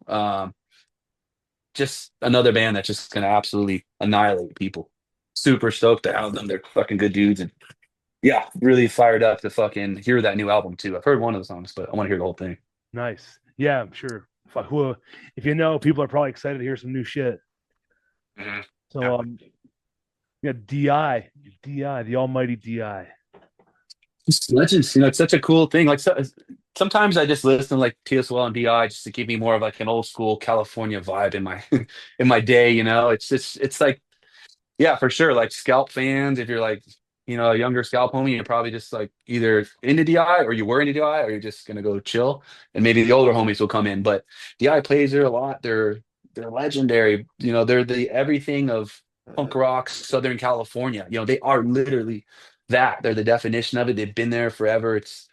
just another band that's just gonna absolutely annihilate people. Super stoked to have them. They're fucking good dudes, and yeah, really fired up to fucking hear that new album too. I've heard one of the songs, but I want to hear the whole thing. Nice. Yeah, I'm sure. Fuck, well, if you know, people are probably excited to hear some new shit. Mhm. So, Yeah. yeah, Di, the almighty Di. Just legends, you know, it's such a cool thing. Like sometimes I just listen to like TSL and DI just to give me more of like an old school California vibe in my in my day, you know. It's like yeah, for sure. Like scalp fans, if you're like, you know, a younger scalp homie, you're probably just like either into DI or you were into DI or you're just gonna go chill. And maybe the older homies will come in. But DI plays there a lot. They're legendary. You know, they're the everything of punk rock, Southern California. You know, they are literally that. They're the definition of it. They've been there forever. It's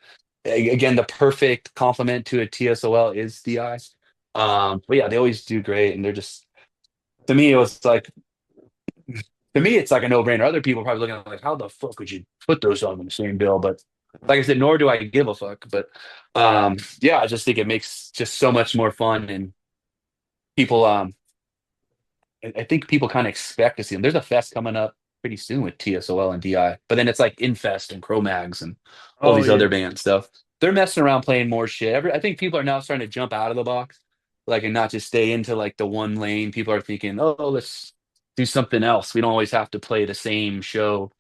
again the perfect complement to a TSOL is DI. But yeah, they always do great and they're just to me it was like to me, it's like a no-brainer. Other people are probably looking at it like, how the fuck would you put those on the same bill? But like I said, nor do I give a fuck. But yeah, I just think it makes just so much more fun, and people, I think people kind of expect to see them. There's a fest coming up pretty soon with TSOL and DI, but then it's like Infest and Cro-Mags and all Oh these yeah. other band stuff. They're messing around playing more shit. I think people are now starting to jump out of the box, like and not just stay into like the one lane. People are thinking, oh, let's do something else. We don't always have to play the same show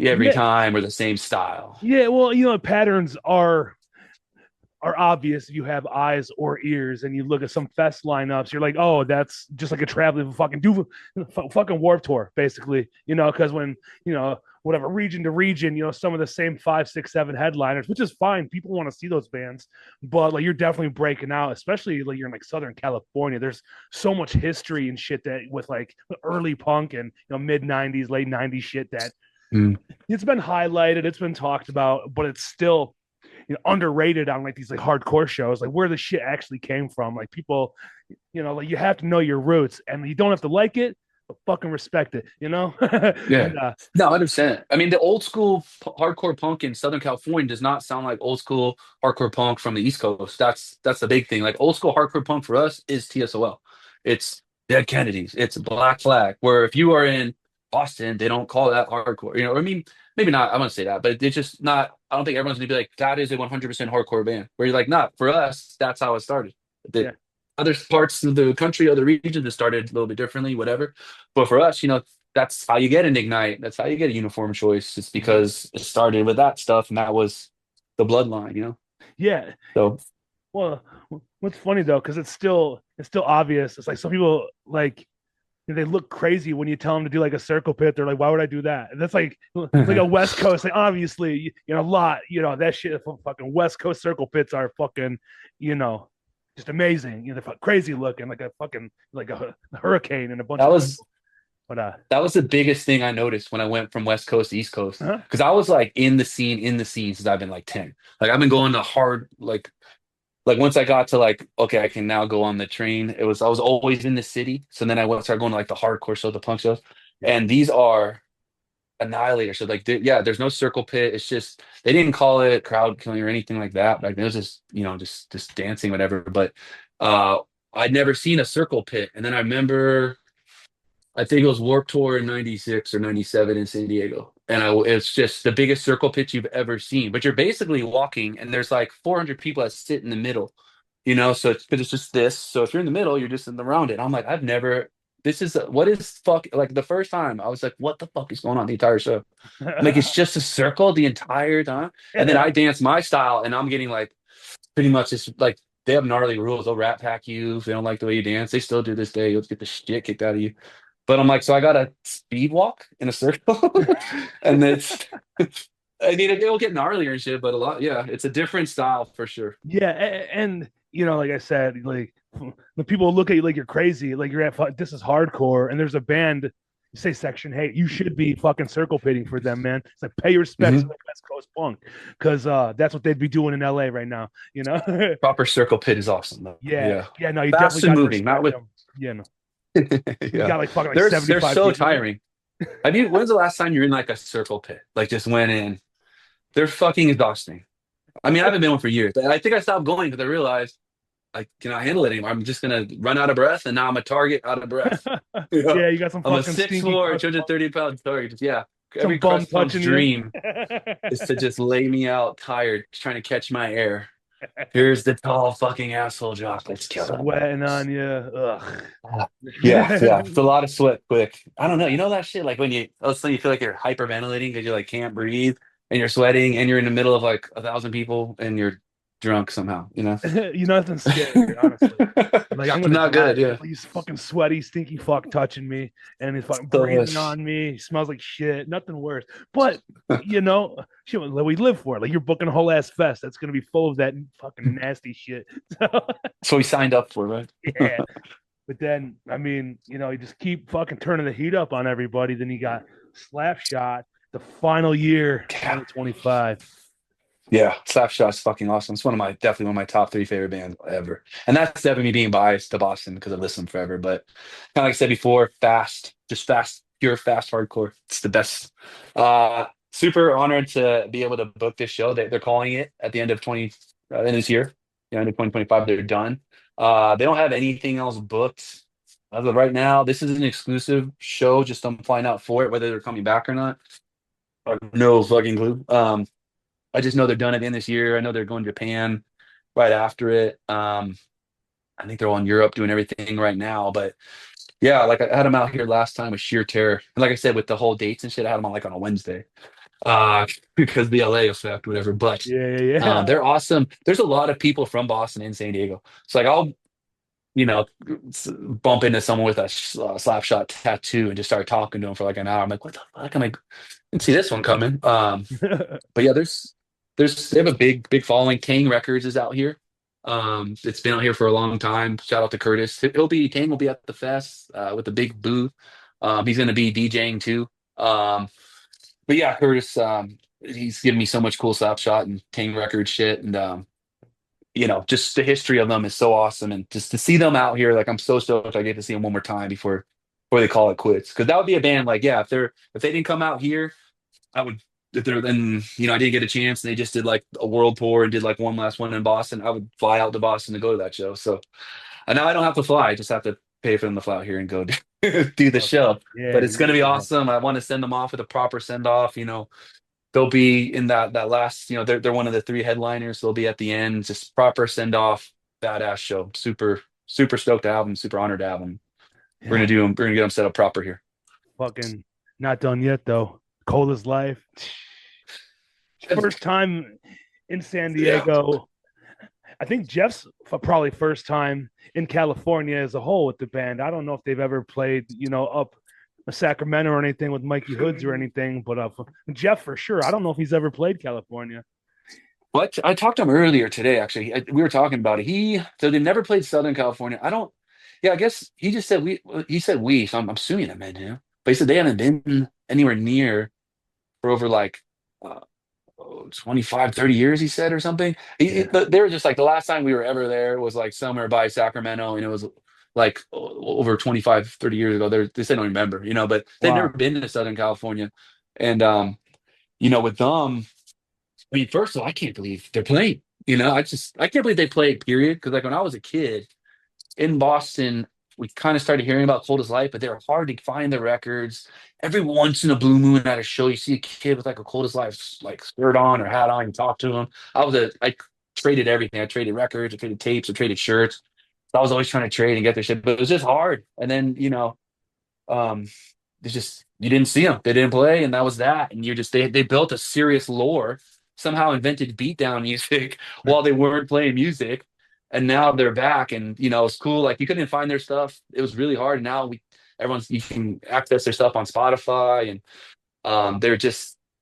every Yeah. time or the same style. Yeah. Well, patterns are obvious if you have eyes or ears and you look at some fest lineups, you're like, oh, that's just like a traveling fucking Warp Tour, basically, because when, whatever region to region, some of the same five, six, seven headliners, which is fine. People want to see those bands, but like you're definitely breaking out, especially like you're in like Southern California. There's so much history and shit that with like early punk and mid 90s, late 90s shit that Mm. it's been highlighted, it's been talked about, but it's still underrated on like these like hardcore shows, like where the shit actually came from. Like people, like you have to know your roots, and you don't have to like it, but fucking respect it, Yeah. and No, 100%. I mean, the old school hardcore punk in Southern California does not sound like old school hardcore punk from the East Coast. That's the big thing. Like old school hardcore punk for us is TSOL. It's Dead Kennedys. It's Black Flag. Where if you are in Boston, they don't call that hardcore. You know, I mean, maybe not. I wouldn't say that, but it's just not. I don't think everyone's gonna be like that is a 100% hardcore band. Where you're like, not for us. That's how it started. The yeah, other parts of the country, other regions, it started a little bit differently, whatever. But for us, you know, that's how you get an Ignite. That's how you get a uniform choice. It's mm-hmm. because it started with that stuff, and that was the bloodline, you know. Yeah. So Well, what's funny though, because it's still obvious. It's like some people like they look crazy when you tell them to do like a circle pit. They're like, why would I do that? And that's like a West Coast. Like obviously, a lot. That shit. Fucking West Coast circle pits are fucking, you know, just amazing. They're crazy looking, like a fucking like a hurricane and a bunch that of was people. But that was the biggest thing I noticed when I went from West Coast to East Coast. huh? Because I was like in the scene since I've been like 10. Like I've been going to hard like once I got to like, okay, I can now go on the train. I was always in the city. So then I went started going to like the hardcore shows, the punk shows. Yeah. And these are Annihilator. So like, yeah, there's no circle pit. It's just they didn't call it crowd killing or anything like that. Like it was just just dancing, whatever. But uh, I'd never seen a circle pit, and then I remember I think it was Warp Tour in '96 or '97 in San Diego, and it's just the biggest circle pit you've ever seen. But you're basically walking, and there's like 400 people that sit in the middle, So it's just this. So if you're in the middle, you're just in the round it. I'm like, I've never. This is what is fuck like the first time I was like, what the fuck is going on the entire show? Like it's just a circle the entire time. And then Yeah. I dance my style and I'm getting like pretty much just like they have gnarly rules. They'll rat pack you if they don't like the way you dance. They still do this day. You'll get the shit kicked out of you. But I'm like, so I got to speed walk in a circle. And it's I mean it'll get gnarlier and shit, but a lot, yeah, it's a different style for sure. Yeah, and like I said, like when people look at you like you're crazy, like you're at this is hardcore, and there's a band, you say Section Hate, you should be fucking circle pitting for them, man. It's like pay your respects to Hmm. the West Coast punk, because that's what they'd be doing in LA right now, Proper circle pit is awesome though. Yeah, Yeah. yeah, no, you definitely Fast and got to moving, not respect with them. No, you yeah. got like fucking like They're 75 so people. tiring. When's the last time you're in like a circle pit? Like just went in. They're fucking exhausting. I mean, I haven't been one for years. I think I stopped going because I realized I cannot handle it anymore. I'm just gonna run out of breath, and now I'm a target out of breath. You know, Yeah, you got some I'm a fucking six stinky four, crust, 230 pound target. Yeah, some every bum crust pump's touching you. dream is to just lay me out tired, trying to catch my air. Here's the tall fucking asshole jock. Let's kill him. Sweating on you. Ugh. Yeah, yeah. It's a lot of sweat quick. I don't know. You know that shit? Like when you all of a sudden you feel like you're hyperventilating because you like can't breathe and you're sweating and you're in the middle of like 1,000 people and you're drunk somehow, you know? You nothing scary, honestly. Like I'm gonna Not die. good, yeah. He's fucking sweaty, stinky fuck touching me, and he's fucking So breathing on me. He smells like shit. Nothing worse. But shit, we live for it. Like you're booking a whole ass fest that's gonna be full of that fucking nasty shit. So, so we signed up for, right? yeah. But then, I mean, you just keep fucking turning the heat up on everybody. Then you got Slapshot, the final year, Yeah. 2025. Yeah, Slapshot's fucking awesome. It's definitely one of my top three favorite bands ever. And that's definitely me being biased to Boston because I've listened forever. But kind of like I said before, fast, just fast, pure fast hardcore. It's the best. Super honored to be able to book this show. They're calling it at the end of end of this year, end of 2025. They're done. They don't have anything else booked as of right now. This is an exclusive show. Just I'm flying out for it, whether they're coming back or not. I have no fucking clue. I just know they're done at the end of this year. I know they're going to Japan right after it. I think they're all in Europe doing everything right now. But yeah, like I had them out here last time with sheer terror. And like I said, with the whole dates and shit, I had them on like on a Wednesday. Because the LA effect, whatever. But Yeah, yeah, yeah. they're awesome. There's a lot of people from Boston and San Diego. So like I'll, you know, bump into someone with a slap shot tattoo and just start talking to them for like an hour. I'm like, what the fuck? I'm like, didn't see this one coming. But yeah, they have a big following. Tang Records is out here. It's been out here for a long time. Shout out to Curtis. Tang will be at the fest with a big booth. He's going to be DJing too. But yeah, Curtis, he's given me so much cool slap shot and Tang Records shit, and just the history of them is so awesome, and just to see them out here, like I'm so stoked I get to see them one more time before they call it quits. Because that would be a band like, yeah, if they didn't come out here, I would if they're then I didn't get a chance and they just did like a world tour and did like one last one in Boston, I would fly out to Boston to go to that show. So and now I don't have to fly, I just have to pay for them to fly out here and go do the Oh, show. yeah, But it's gonna be yeah. awesome. I want to send them off with a proper send off. They'll be in that last, they're one of the three headliners. So they'll be at the end, just proper send off, badass show. Super, super stoked to have them, super honored to have them. Yeah. We're gonna get them set up proper here. Fucking not done yet though. Cold as life. First time in San Yeah. Diego. I think Jeff's probably first time in California as a whole with the band. I don't know if they've ever played, up Sacramento or anything with Mikey Hoods or anything, but Jeff for sure. I don't know if he's ever played California. What I talked to him earlier today, actually. We were talking about it. So they've never played Southern California. I don't, yeah, I guess he just said he said we, so I'm assuming that meant him. But he said they haven't been anywhere near for over like uh, 25, 30 years, he said, or something. Yeah. They were just like the last time we were ever there was like somewhere by Sacramento, and it was like over 25, 30 years ago. They said don't remember, but they've never Wow. been to Southern California. And with them. I mean, first of all, I can't believe they're playing. I can't believe they played, period. Because like when I was a kid in Boston, we kind of started hearing about Cold as Life, but they were hard to find the records. Every once in a blue moon at a show, you see a kid with like a Cold as Life like shirt on or hat on, you talk to him. I traded everything. I traded records, I traded tapes, I traded shirts. So I was always trying to trade and get their shit, but it was just hard. And then, um, it's just you didn't see them. They didn't play, and that was that. And they built a serious lore, somehow invented beatdown music while they weren't playing music, and now they're back. And it's cool. Like you couldn't find their stuff. It was really hard. Now you can access their stuff on Spotify, and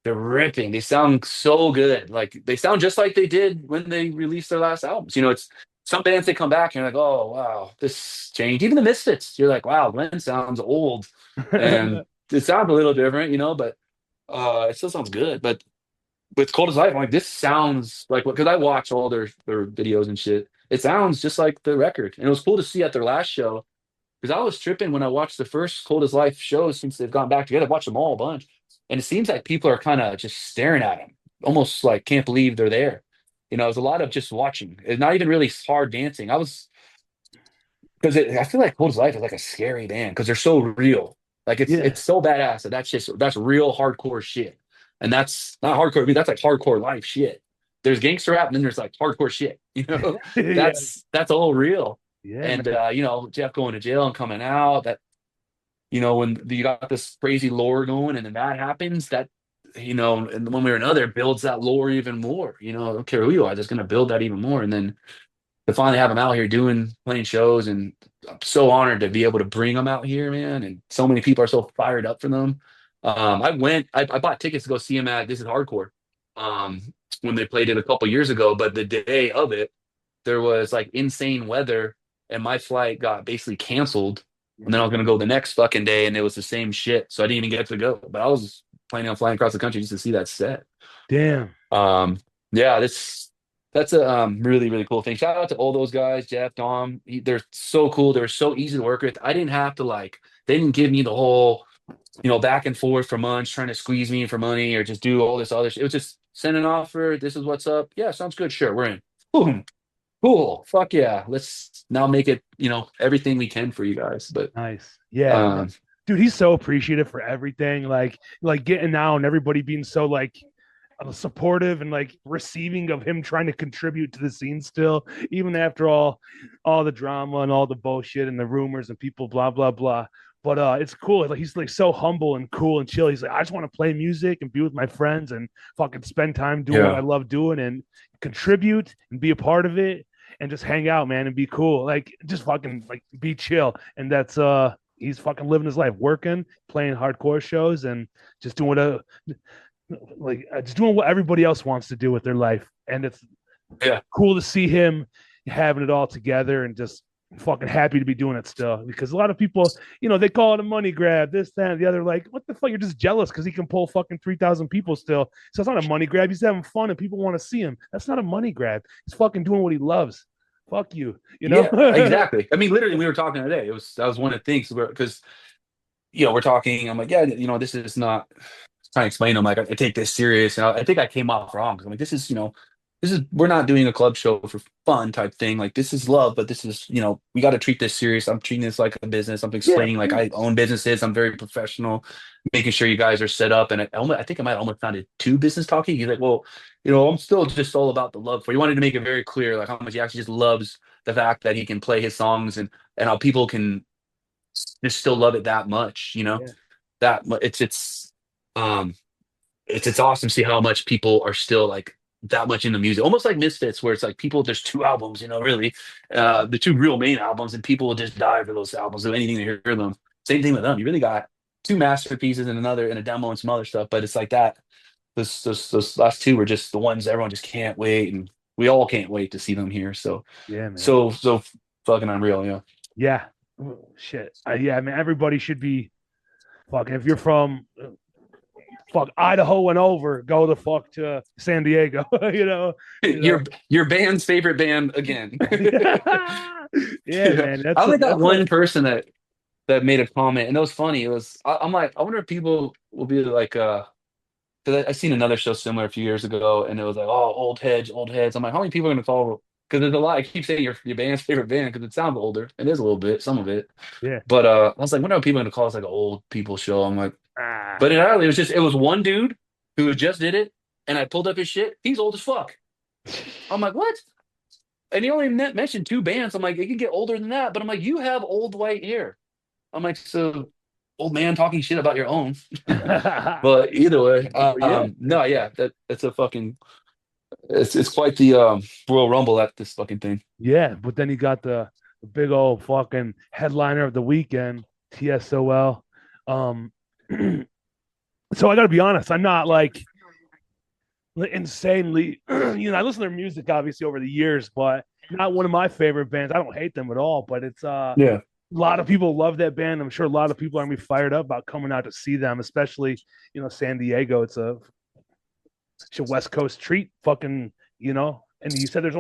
they're ripping. They sound so good. Like they sound just like they did when they released their last albums. It's some bands they come back and you're like, oh wow, this changed. Even the Misfits, you're like, wow, Glenn sounds old, and it sounds a little different, but it still sounds good. But with Cold as Life, I'm like, this sounds like because I watch all their videos and shit. It sounds just like the record, and it was cool to see at their last show because I was tripping when I watched the first Cold as Life shows since they've gone back together. I've watched them all a bunch, and it seems like people are kind of just staring at them, almost like can't believe they're there. it was a lot of just watching. It's not even really hard dancing. Because I feel like Cold Life is like a scary band because they're so real. Like Yeah. it's so badass that that's real hardcore shit, and that's not hardcore. I mean, that's like hardcore life shit. There's gangster rap, and then there's like hardcore shit. Yeah. That's all real. Yeah, And man. Jeff going to jail and coming out. That when you got this crazy lore going, and then that happens, that and one way or another builds that lore even more. I don't care who you are, just gonna build that even more, and then to finally have him out here playing shows, and I'm so honored to be able to bring them out here, man. And so many people are so fired up for them. I bought tickets to go see him at This Is Hardcore, um, when they played it a couple years ago. But the day of it, there was like insane weather, and my flight got basically canceled. And then I was gonna go the next fucking day, and it was the same shit. So I didn't even get to go. But I was planning on flying across the country just to see that set. Damn. Um, yeah, that's a really really cool thing. Shout out to all those guys, Jeff, Dom. They're so cool. They're so easy to work with. I didn't have to like. They didn't give me the whole back and forth for months trying to squeeze me in for money or just do all this other shit. It was just send an offer. This is what's up. Yeah, sounds good. Sure, we're in. Boom. Cool. Fuck yeah. Let's now make it. Everything we can for you guys. But Nice. Yeah. um, Dude, he's so appreciative for everything. Like getting out and everybody being so like supportive and like receiving of him trying to contribute to the scene still, even after all the drama and all the bullshit and the rumors and people blah blah blah. But it's cool. Like he's like so humble and cool and chill. He's like, I just want to play music and be with my friends and fucking spend time doing what I yeah, love doing and contribute and be a part of it and just hang out, man, and be cool. Like just fucking like be chill. And that's he's fucking living his life, working, playing hardcore shows, and just doing just doing what everybody else wants to do with their life. And it's yeah, cool to see him having it all together and just fucking happy to be doing it still. Because a lot of people, they call it a money grab, this, that, and the other. Like, what the fuck? You're just jealous because he can pull fucking 3,000 people still. So it's not a money grab. He's having fun and people want to see him. That's not a money grab. He's fucking doing what he loves. Fuck you, you know? yeah. Exactly. I mean, literally, we were talking today. That was one of the things because we're talking. I'm like, yeah, this is not trying to explain to him like I take this serious. And I think I came off wrong because I'm like, this is we're not doing a club show for fun type thing. Like this is love, but this is we got to treat this serious. I'm treating this like a business. I'm Yeah, of explaining like I course. own businesses. I'm very professional, making sure you guys are set up. And I think I might almost sounded too business talking. He's like, well, I'm still just all about the love for. He wanted to make it very clear like how much he actually just loves the fact that he can play his songs and how people can just still love it that much. Yeah. Um it's awesome to see how much people are still like that much into music, almost like Misfits, where it's like people. There's two albums, really, the two real main albums, and people will just die for those albums, do anything to hear them. Same thing with them. You really got two masterpieces and another and a demo and some other stuff, but it's like that. Those last two were just the ones everyone just can't wait, and we all can't wait to see them here. So Yeah, man. so fucking unreal, yeah. Yeah. Shit. Yeah, man. Everybody should be fucking. If you're from fuck Idaho and over, go the fuck to San Diego. you know, you know. Your band's favorite band again. Yeah, Yeah. man. I That's only got like one person that made a comment, and it was funny. I'm like, I wonder if people will be like, because I seen another show similar a few years ago, and it was like, oh, old heads, old heads. I'm like, how many people are gonna call? Because there's a lot. I keep saying your band's favorite band because it sounds older. It is a little bit, some of it. yeah. But I was like, when are people gonna call us like an old people show? I'm like, Ah. but it was one dude who just did it, and I pulled up his shit. He's old as fuck. I'm like, what? And he only mentioned two bands. I'm like, it can get older than that. But I'm like, you have old white hair. I'm like, so old man talking shit about your own. But either way, But yeah, no, yeah, that's a fucking it's quite the Royal Rumble at this fucking thing. yeah. But then you got the big old fucking headliner of the weekend, TSOL. Um, so I got to be honest, I'm not like insanely, I listen to their music obviously over the years, but not one of my favorite bands. I don't hate them at all, but it's Yeah, a lot of people love that band. I'm sure a lot of people are gonna be fired up about coming out to see them, especially San Diego. It's a West Coast treat, fucking And you said they're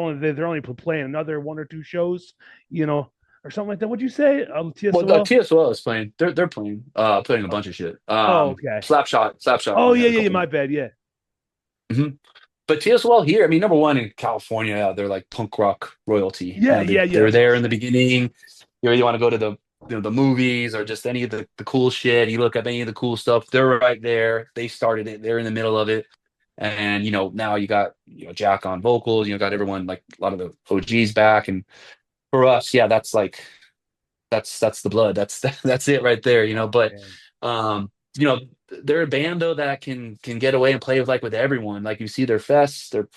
only playing another one or two shows, or something like that. What'd you say? well, TSOL. TSOL is playing. They're playing a Oh, bunch of shit. oh, okay. Slapshot. Oh Only yeah, has a yeah, yeah. couple. My bad. Yeah, Mhm. but TSOL here, I mean, number one in California, they're like punk rock royalty. Yeah, yeah, yeah. They're That's what I'm there in the saying. beginning. You really want to go to the movies or just any of the cool shit. You look up any of the cool stuff, they're right there. They started it. They're in the middle of it. And now you got Jack on vocals. Got everyone like a lot of the OGs back. And for us, yeah, that's like that's the blood. That's that's it right there. Oh But man. um, you know, they're a band though that can get away and play with everyone. Like you see their fests, they're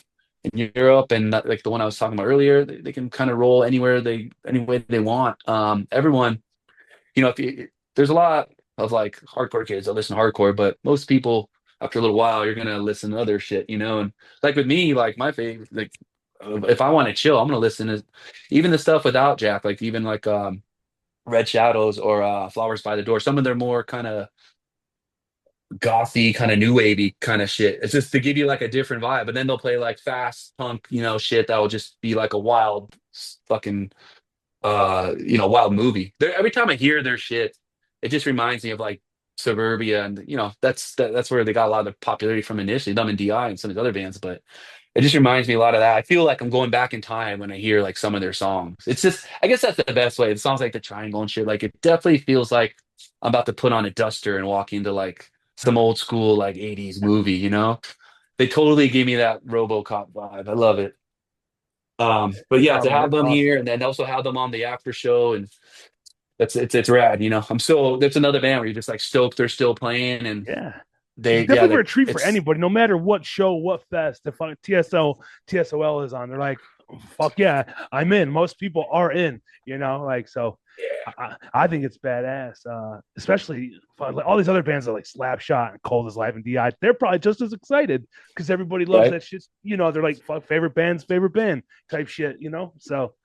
in Europe, and like the one I was talking about earlier, they can kind of roll any way they want. Everyone, if there's a lot of like hardcore kids that listen to hardcore, but most people after a little while you're gonna listen to other shit. And like with me, like my favorite, like if I want to chill, I'm gonna listen to even the stuff without Jack, like even like Red Shadows or Flowers by the Door. Some of their more kind of gothy, kind of new wavy kind of shit. It's just to give you like a different vibe. But then they'll play like fast punk, shit that will just be like a wild fucking wild movie. Every time I hear their shit, it just reminds me of like Suburbia, and that's where they got a lot of the popularity from initially, them and DI and some of these other bands. But it just reminds me a lot of that. I feel like I'm going back in time when I hear like some of their songs. It's just, I guess that's the best way. It sounds like the Triangle and shit. Like it definitely feels like I'm about to put on a duster and walk into like some old school like '80s movie. They totally give me that RoboCop vibe. I love it. But yeah, Oh to man, have that's them awesome. here and then also have them on the after show, and it's rad. I'm so that's another band where you're just like stoked they're still playing, and Yeah. It's they yeah definitely a they treat for it's anybody, no matter what show, what fest. If TSOL is on, they're like, "Fuck yeah, I'm in." Most people are in, like so. I think it's badass, especially like all these other bands are like Slapshot and Cold as Life and DI. They're probably just as excited because everybody loves right. that shit. They're like favorite band type shit. So,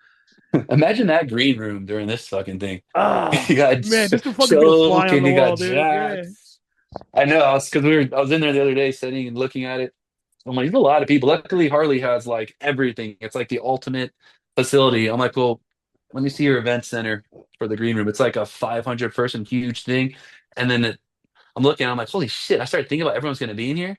Imagine that green room during this fucking thing. ah, You got man, just to fucking be a fly Choke on and the you got wall, dude. Jack. Yeah, I know, because I was in there the other day sitting and looking at it. I'm like, there's a lot of people. Luckily, Harley has like everything. It's like the ultimate facility. I'm like, well, let me see your event center for the green room. It's like a 500 person huge thing. And then I'm looking, I'm like, holy shit. I started thinking about everyone's going to be in here.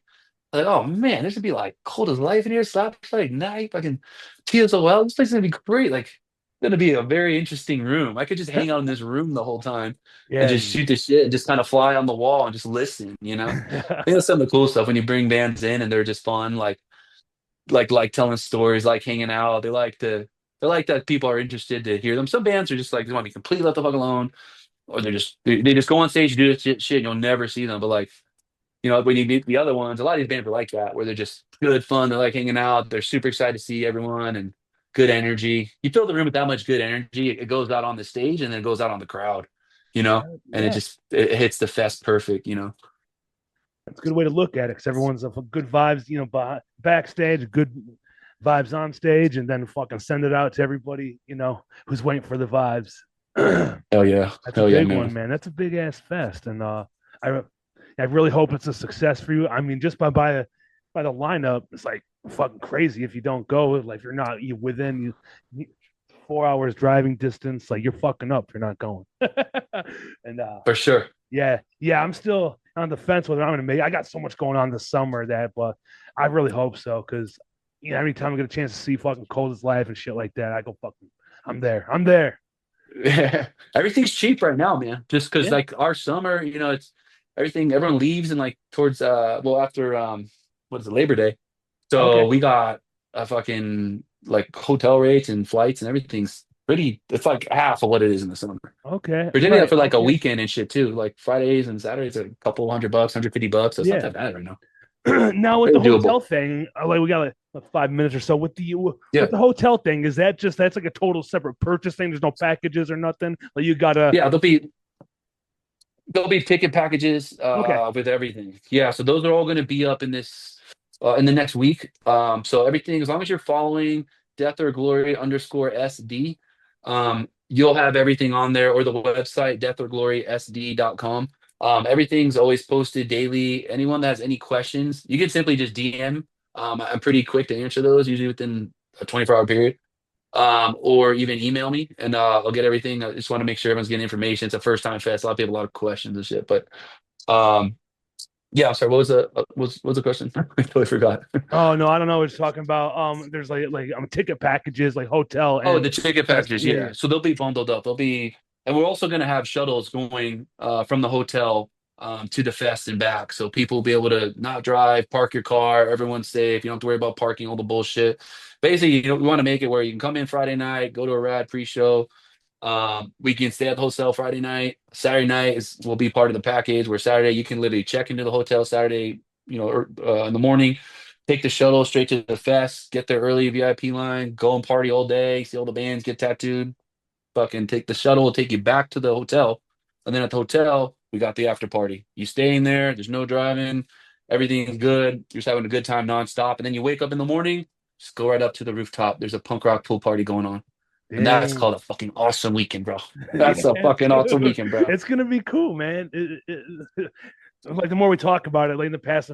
Like, oh man, this would be like cold as life in here. Slap like night, fucking TSOL. This place is gonna be great. Like, it's gonna be a very interesting room. I could just hang out in this room the whole time and yeah. just shoot the shit and just kind of fly on the wall and just listen. I think that's some of the cool stuff when you bring bands in and they're just fun, like telling stories, like hanging out. They like that people are interested to hear them. Some bands are just like they want to be completely left the fuck alone, or they just go on stage, do this shit, and you'll never see them. But like when you meet the other ones, a lot of these bands are like that, where they're just good fun. They're like hanging out. They're super excited to see everyone and good energy. You fill the room with that much good energy, it goes out on the stage and then it goes out on the crowd, and it Yeah, just it hits the fest perfect. that's a good way to look at it because everyone's of good vibes, backstage, good vibes on stage, and then fucking send it out to everybody, who's waiting for the vibes. Hell yeah. That's a Hell yeah, big man. one, man. That's a big ass fest, and I I really hope it's a success for you. I mean, just by the lineup, it's like fucking crazy if you don't go. Like if you're not you within 4 hours driving distance, like you're fucking up. You're not going. And For sure. yeah, yeah, I'm still on the fence whether I'm gonna make. I got so much going on this summer but I really hope so because every time I get a chance to see fucking Cold as Life and shit like that, I go fucking, I'm there, I'm there. Everything's cheap right now, man. Just because Yeah. like our summer, it's everyone leaves and like towards after what is it, Labor Day. So Okay. we got a fucking like hotel rates and flights and everything's it's like half of what it is in the summer. Okay. We're doing that Right. for like a Okay. weekend and shit too. Like Fridays and Saturdays are a couple $100, $150. So it's not Yeah. that bad right now. Now with the Very doable. hotel thing, like we got like 5 minutes or so with Yeah. the hotel thing. Is that just that's like a total separate purchase thing? There's no packages or nothing. Like you gotta. Yeah, there'll be ticket packages Okay. with everything. Yeah, so those are all going to be up in the next week. So everything, as long as you're following Death or Glory underscore SD, you'll have everything on there, or the website deathorglorysd.com. Everything's always posted daily. Anyone that has any questions, you can simply just DM. I'm pretty quick to answer those, usually within a 24-hour period. Or even email me and I'll get everything. I just want to make sure everyone's getting information. It's a first time fest. A lot of people have a lot of questions and shit. But um, Yeah, I'm sorry. What was the question? I totally forgot. Oh no, I don't know. It's talking about there's like ticket packages like hotel Oh, and the ticket rest. packages, Yeah, yeah. yeah. So they'll be bundled up. They'll be, and we're also going to have shuttles going from the hotel to the fest and back. So people will be able to not drive, park your car, everyone's safe. You don't have to worry about parking, all the bullshit. Basically, we want to make it where you can come in Friday night, go to a rad pre-show. We can stay at the hotel Friday night. Saturday night will be part of the package where Saturday you can literally check into the hotel Saturday, in the morning, take the shuttle straight to the fest, get there early VIP line, go and party all day, see all the bands, get tattooed, fucking take the shuttle, take you back to the hotel. And then at the hotel, we got the after party. You stay in there, there's no driving, everything's good. You're just having a good time nonstop. And then you wake up in the morning, just go right up to the rooftop. There's a punk rock pool party going on. And that's Damn. called a fucking awesome weekend, bro. That's a Yeah, fucking awesome dude. weekend, bro. It's gonna be cool, man. Like the more we talk about it, like in the past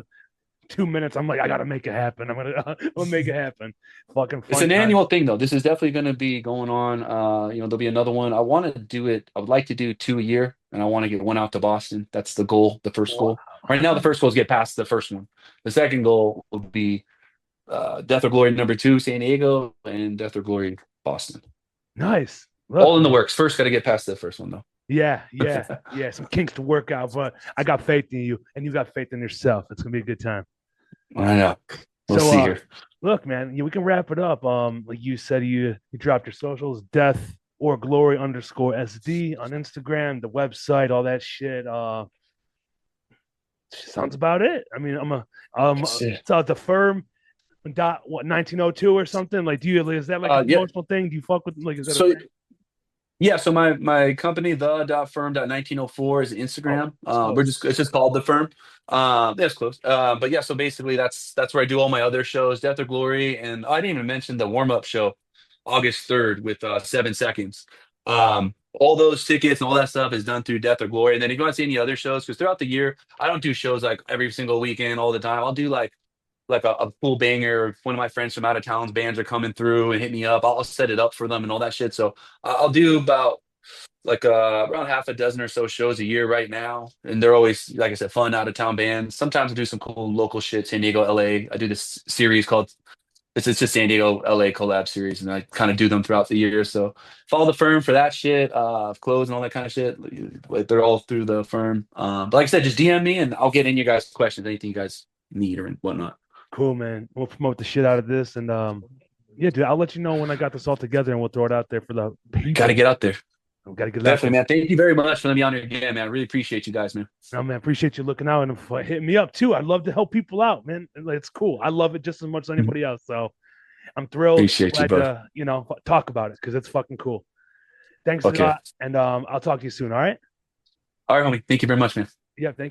2 minutes, I'm like, I gotta make it happen. I'm gonna make it happen. Fucking It's fun an time. annual thing, though. This is definitely going to be going on. There'll be another one. I want to do it. I would like to do two a year, and I want to get one out to Boston. That's the goal, the first Wow. goal. Right now, the first goal is get past the first one. The second goal will be Death or Glory number two, San Diego, and Death or Glory, Boston. Nice. All Look, in the man. works. First, got to get past the first one, though. Yeah, yeah, yeah. Some kinks to work out, but I got faith in you, and you got faith in yourself. It's gonna be a good time. I know. We'll So, see here. look, man, we can wrap it up. Like you said, you dropped your socials, death or glory underscore SD on Instagram, the website, all that shit. Sounds about it. I mean, That's it. it's the firm dot what 1902 or something. Like, is that like a Yeah. promotional thing? Do you fuck with like is that a So thing? Yeah, so my company, the.firm.1904 is Oh, Instagram. it's We're just close. it's just called the firm. That's close. But yeah, so basically that's where I do all my other shows, Death or Glory, and I didn't even mention the warm-up show, August 3rd with 7 seconds. All those tickets and all that stuff is done through Death or Glory. And then if you want to see any other shows, because throughout the year, I don't do shows like every single weekend all the time. I'll do like a cool banger. If one of my friends from out of town's bands are coming through and hit me up, I'll set it up for them and all that shit. So I'll do about around half a dozen or so shows a year right now, and they're always, like I said, fun out of town bands. Sometimes I do some cool local shit, San Diego, LA. I do this series called it's just San Diego, LA collab series, and I kind of do them throughout the year. So follow the firm for that shit, clothes and all that kind of shit. Like they're all through the firm. But like I said, just DM me and I'll get in your guys' questions, anything you guys need or whatnot. Cool, man. We'll promote the shit out of this, and yeah, dude, I'll let you know when I got this all together, and we'll throw it out there for the Got to people. get out there. We got to get it out Definitely, there. man. Thank you very much for letting me on here again, man. I really appreciate you guys, man. No, man, appreciate you looking out and hitting me up too. I'd love to help people out, man. Like, it's cool. I love it just as much as anybody else. So I'm thrilled. I'm Appreciate you, glad bud. to talk about it because it's fucking cool. Thanks a Okay. lot, and I'll talk to you soon. All right. All right, homie. Thank you very much, man. Yeah. Thank you.